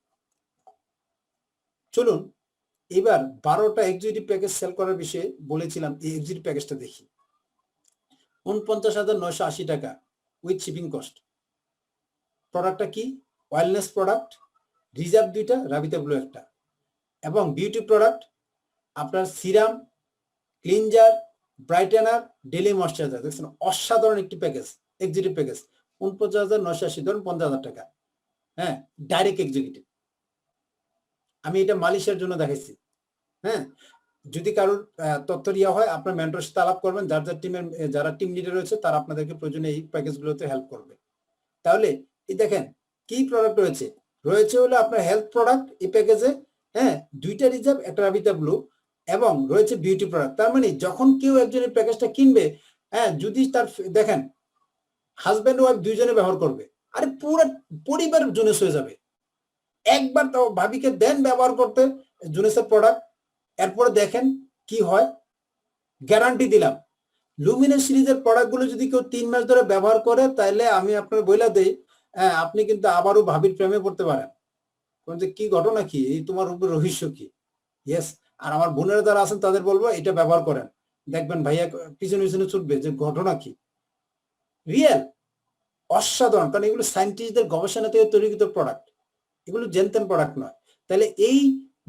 চলুন এবার 12টা এক্সিকিউটিভ প্যাকেজ সেল করার বিষয়ে বলেছিলাম, এই এক্সিকিউটিভ প্যাকেজটা দেখি। 49,980 টাকা উইথ শিপিং কস্ট। প্রোডাক্টটা কি? ওয়েলনেস প্রোডাক্ট, রিজার্ভ 2টা, রাবিতা ব্লু 1টা, এবং বিউটি প্রোডাক্ট আপনার সিরাম, ক্লিনজার, ব্রাইটেনার, ডেলি ময়শ্চারাইজার। দেখছেন অসাধারণ একটি প্যাকেজ, এক্সিকিউটিভ প্যাকেজ। 49,980, ধরুন 50,000 টাকা। হ্যাঁ, ডাইরেক্ট এক্সিকিউটিভ। আমি এটা মালয়েশিয়ার জন্য দেখাইছি। হ্যাঁ, যদি কারোর তথ্য দেওয়া হয় আপনার মেন্টরের সাথে আলাপ করবেন, যার যার টিমের যারা টিম লিডার রয়েছে তারা আপনাদেরকে প্রয়োজনে এই প্যাকেজগুলোতে হেল্প করবে। তাহলে এই দেখেন কি প্রোডাক্ট রয়েছে, রয়েছে হলো আপনার হেলথ প্রোডাক্ট এই প্যাকেজে। হ্যাঁ, 2টা রিজার্ভ, একটা রাবিতা ব্লু, এবং রয়েছে বিউটি প্রোডাক্ট। তার মানে যখন কেউ একজন এই প্যাকেজটা কিনবে, হ্যাঁ, যদি তার দেখেন হাজব্যান্ড ওয়াইফ দুইজনে ব্যবহার করবে, আরে পুরো পরিবার জুনেস হয়ে যাবে। একবার তো ভাবিকে দেন ব্যবহার করতে জুনেসের প্রোডাক্ট, এরপরে দেখেন কি হয়। গ্যারান্টি দিলাম, লুমিনাস সিরিজের প্রোডাক্টগুলো যদি কেউ 3 মাস ধরে ব্যবহার করে, তাহলে আমি আপনার বইলা দেই, হ্যাঁ, আপনি কিন্তু আবারও ভাবির প্রেমে পড়তে পারেন। যে কি ঘটনা কি, এই তোমার উপর রহস্য কি? ইয়েস, আর আমার বোনেরা যারা আছেন তাদের বলবো এটা ব্যবহার করেন, দেখবেন ভাইয়া পিছনে পিছনে ছুটবে যে ঘটনা কি। রিয়েল, অসাধারণ, কারণ এগুলো সায়েন্টিস্টদের গবেষণা থেকে তৈরিকৃত প্রোডাক্ট, এগুলো জেনতেন প্রোডাক্ট নয়। তাহলে এই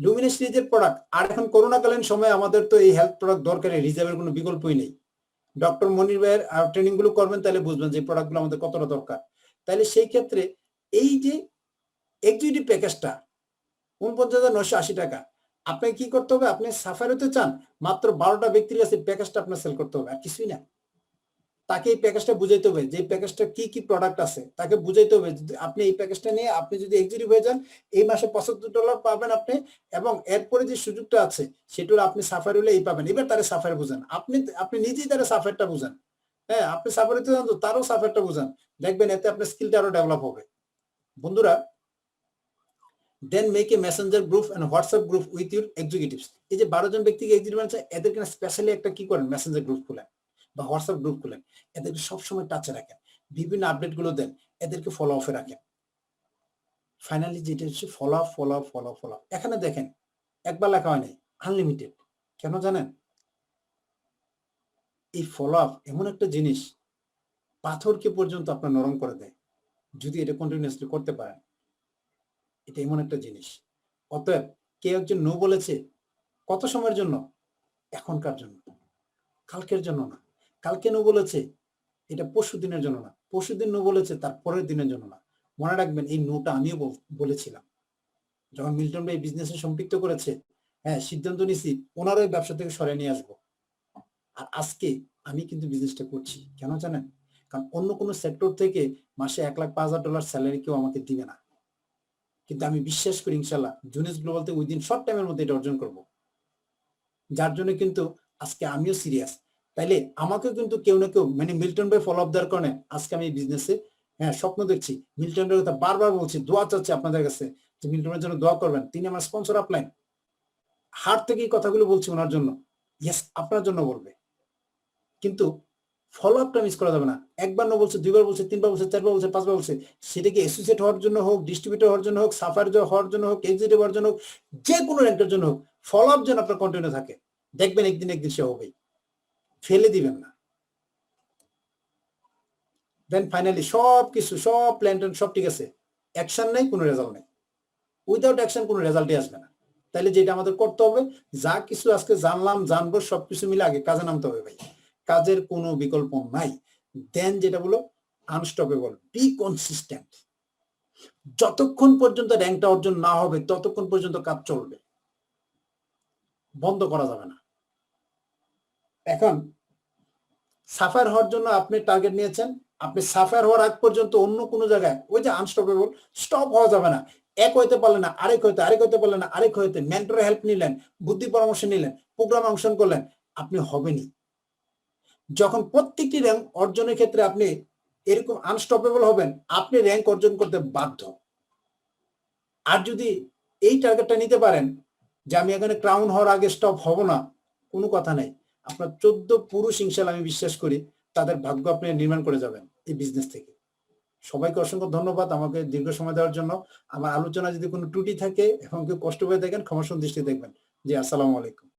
লুমিনাস সিরিজের প্রোডাক্ট, আর এখন করোনাকালীন সময় আমাদের তো এই হেলথ প্রোডাক্ট দরকারি, রিজার্ভের কোনো বিকল্পই নেই। ডক্টর মনির ভাইয়ের ট্রেনিং গুলো করবেন, তাহলে বুঝবেন যে প্রোডাক্টগুলো আমাদের কতটা দরকার। তাহলে সেই ক্ষেত্রে এই যে এক্সিকিউটিভ প্যাকেজটা 49,980 টাকা, আপনাকে কি করতে হবে? আপনি সাফার হতে চান, মাত্র 12টা ব্যক্তির কাছে প্যাকেজটা আপনার সেল করতে হবে, আর কিছুই না। তাকে এই প্যাকেজটা বুঝাইতে হবে যে এই প্যাকেজটা কি কি প্রোডাক্ট আছে, তাকে বুঝাইতে হবে আপনি এই প্যাকেজটা নিয়ে আপনি যদি এক্সিকিউটিভ হয়ে যান, এই মাসে $75 পাবেন আপনি, এবং এরপরে যে সুযোগটা আছে সেটা হলো আপনি সাফার হলে এই পাবেন। এবার তারা সাফার বুঝান, আপনি নিজেই তারা সাফারটা বুঝান। হ্যাঁ, আপনি সাফার হতে চান তো তারও সাফারটা বুঝান, দেখবেন এতে আপনার স্কিলটা আরো ডেভেলপ হবে। বন্ধুরা, then make a messenger group and WhatsApp group with your executives. এই যে 12 জন ব্যক্তিকে এক্সিকিউটিভ বানাচ্ছে, এদেরকে স্পেশালি একটা কি করেন, মেসেঞ্জার গ্রুপ খুলেন বা হোয়াটসঅ্যাপ গ্রুপ খুলেন, এদেরকে সবসময় টাচে রাখেন। বিভিন্ন আপডেট গুলো দেন, এদেরকে ফলো অফে রাখেন। ফাইনালি যেটা হচ্ছে follow up, follow up, follow up, follow up. এখানে দেখেন একবার লেখা হয় নাই, আনলিমিটেড। কেন জানেন? এই ফলো আপ এমন একটা জিনিস পাথরকে পর্যন্ত আপনার নরম করে দেয় যদি এটা কন্টিনিউয়াসলি করতে পারেন। এটা এমন একটা জিনিস। অতএব কেউ একজন নো বলেছে কত সময়ের জন্য? এখনকার জন্য, কালকের জন্য না। কালকে নো বলেছে এটা পরশু দিনের জন্য না, পরশু দিন নো বলেছে তার পরের দিনের জন্য না। মনে রাখবেন এই নোটা আমিও বলেছিলাম যখন মিল্টন ভাই বিজনেসে সম্পৃক্ত করেছে। হ্যাঁ, সিদ্ধান্ত নিছি ওনারও এই ব্যবসা থেকে সরিয়ে নিয়ে আসবো। আর আজকে আমি কিন্তু বিজনেসটা করছি, কেন জানেন? কারণ অন্য কোনো সেক্টর থেকে মাসে $1,05,000 স্যালারি কেউ আমাকে দিবে না, কিন্তু আমি বিশ্বাস করি ইনশাল্লাহ জুনেস গ্লোবাল থেকে উইদিন শর্ট টাইমের মধ্যে এটা অর্জন করব। যার জন্য কিন্তু আজকে আমিও সিরিয়াস। তাইলে আমাকেও কিন্তু কেউ না কেউ মানে মিল্টন ভাই ফলো আপ দেওয়ার কারণে আজকে আমি বিজনেসে স্বপ্ন দেখছি। মিল্টন ভাইয়ের কথা বারবার বলছি, দোয়া চাচ্ছি আপনাদের কাছে যে মিল্টনের জন্য দোয়া করবেন। তিনি আমার স্পন্সর আপলাইন। হার্ট থেকে এই কথাগুলো বলছি ওনার জন্য। ইয়েস, আপনার জন্য বলবে, কিন্তু ফলো আপটা মিস করা যাবে না। একবার না বলছে, দুইবার বলছে, তিনবার বলছে, চারবার বলছে, পাঁচবার বলছে, সেটা কি অ্যাসোসিয়েট হওয়ার জন্য হোক, ডিস্ট্রিবিউটর হওয়ার জন্য হোক, সাফার হওয়ার জন্য হোক, এক্সিকিউটিভ হওয়ার জন্য হোক, যে কোনো র্যাঙ্কের জন্য হোক, ফলো আপ যেন আপনার কন্টিনিউ থাকে। দেখবেন একদিন একদিন সে হবেই, ফেলে দিবেন না। দেন ফাইনালি সব কিছু, সব প্ল্যান সব ঠিক আছে, অ্যাকশন নেই, কোনো রেজাল্ট নেই। উইদাউট অ্যাকশন কোনো রেজাল্টই আসবে না। তাইলে যেটা আমাদের করতে হবে, যা কিছু আজকে জানলাম জানবো সবকিছু মিলে আগে কাজে নামতে হবে ভাই। কাজের কোনো বিকল্প নাই। দেন যেটা বলো আনস্টপেবল, বি কনসিস্টেন্ট। যতক্ষণ পর্যন্ত র্যাঙ্কটা অর্জন না হবে ততক্ষণ পর্যন্ত কাজ চলবে, বন্ধ করা যাবে না। এখন সাফার হওয়ার জন্য আপনি টার্গেট নিয়েছেন, আপনি সাফার হওয়ার আগ পর্যন্ত অন্য কোনো জায়গায় ওই যে আনস্টপেবল, স্টপ হওয়া যাবে না। এক হইতে পারলে না আরেক হইতে, আরেক হইতে পারলে না আরেক হইতে, মেন্টরের হেল্প নিলেন, বুদ্ধি পরামর্শ নিলেন, প্রোগ্রামে অংশগ্রহণ করলেন, আপনি হবেনই। যখন প্রত্যেকটি র্যাঙ্ক অর্জনের ক্ষেত্রে আপনি এরকম আনস্টপেবল হবেন, আপনি র্যাঙ্ক অর্জন করতে বাধ্য। আর যদি এই টার্গেটটা নিতে পারেন যে আমি এখানে ক্রাউন হওয়ার আগে স্টপ হব না, কোনো কথা নেই। আপনার 14 পুরুষ ইনশাল্লাহ আমি বিশ্বাস করি তাদের ভাগ্য আপনি নির্মাণ করে যাবেন এই বিজনেস থেকে। সবাইকে অসংখ্য ধন্যবাদ আমাকে দীর্ঘ সময় দেওয়ার জন্য। আমার আলোচনা যদি কোনো ত্রুটি থাকে এবং কেউ কষ্ট পেয়ে দেখেন ক্ষমাসুন্দর দৃষ্টি দেখবেন। জি, আসসালামু আলাইকুম।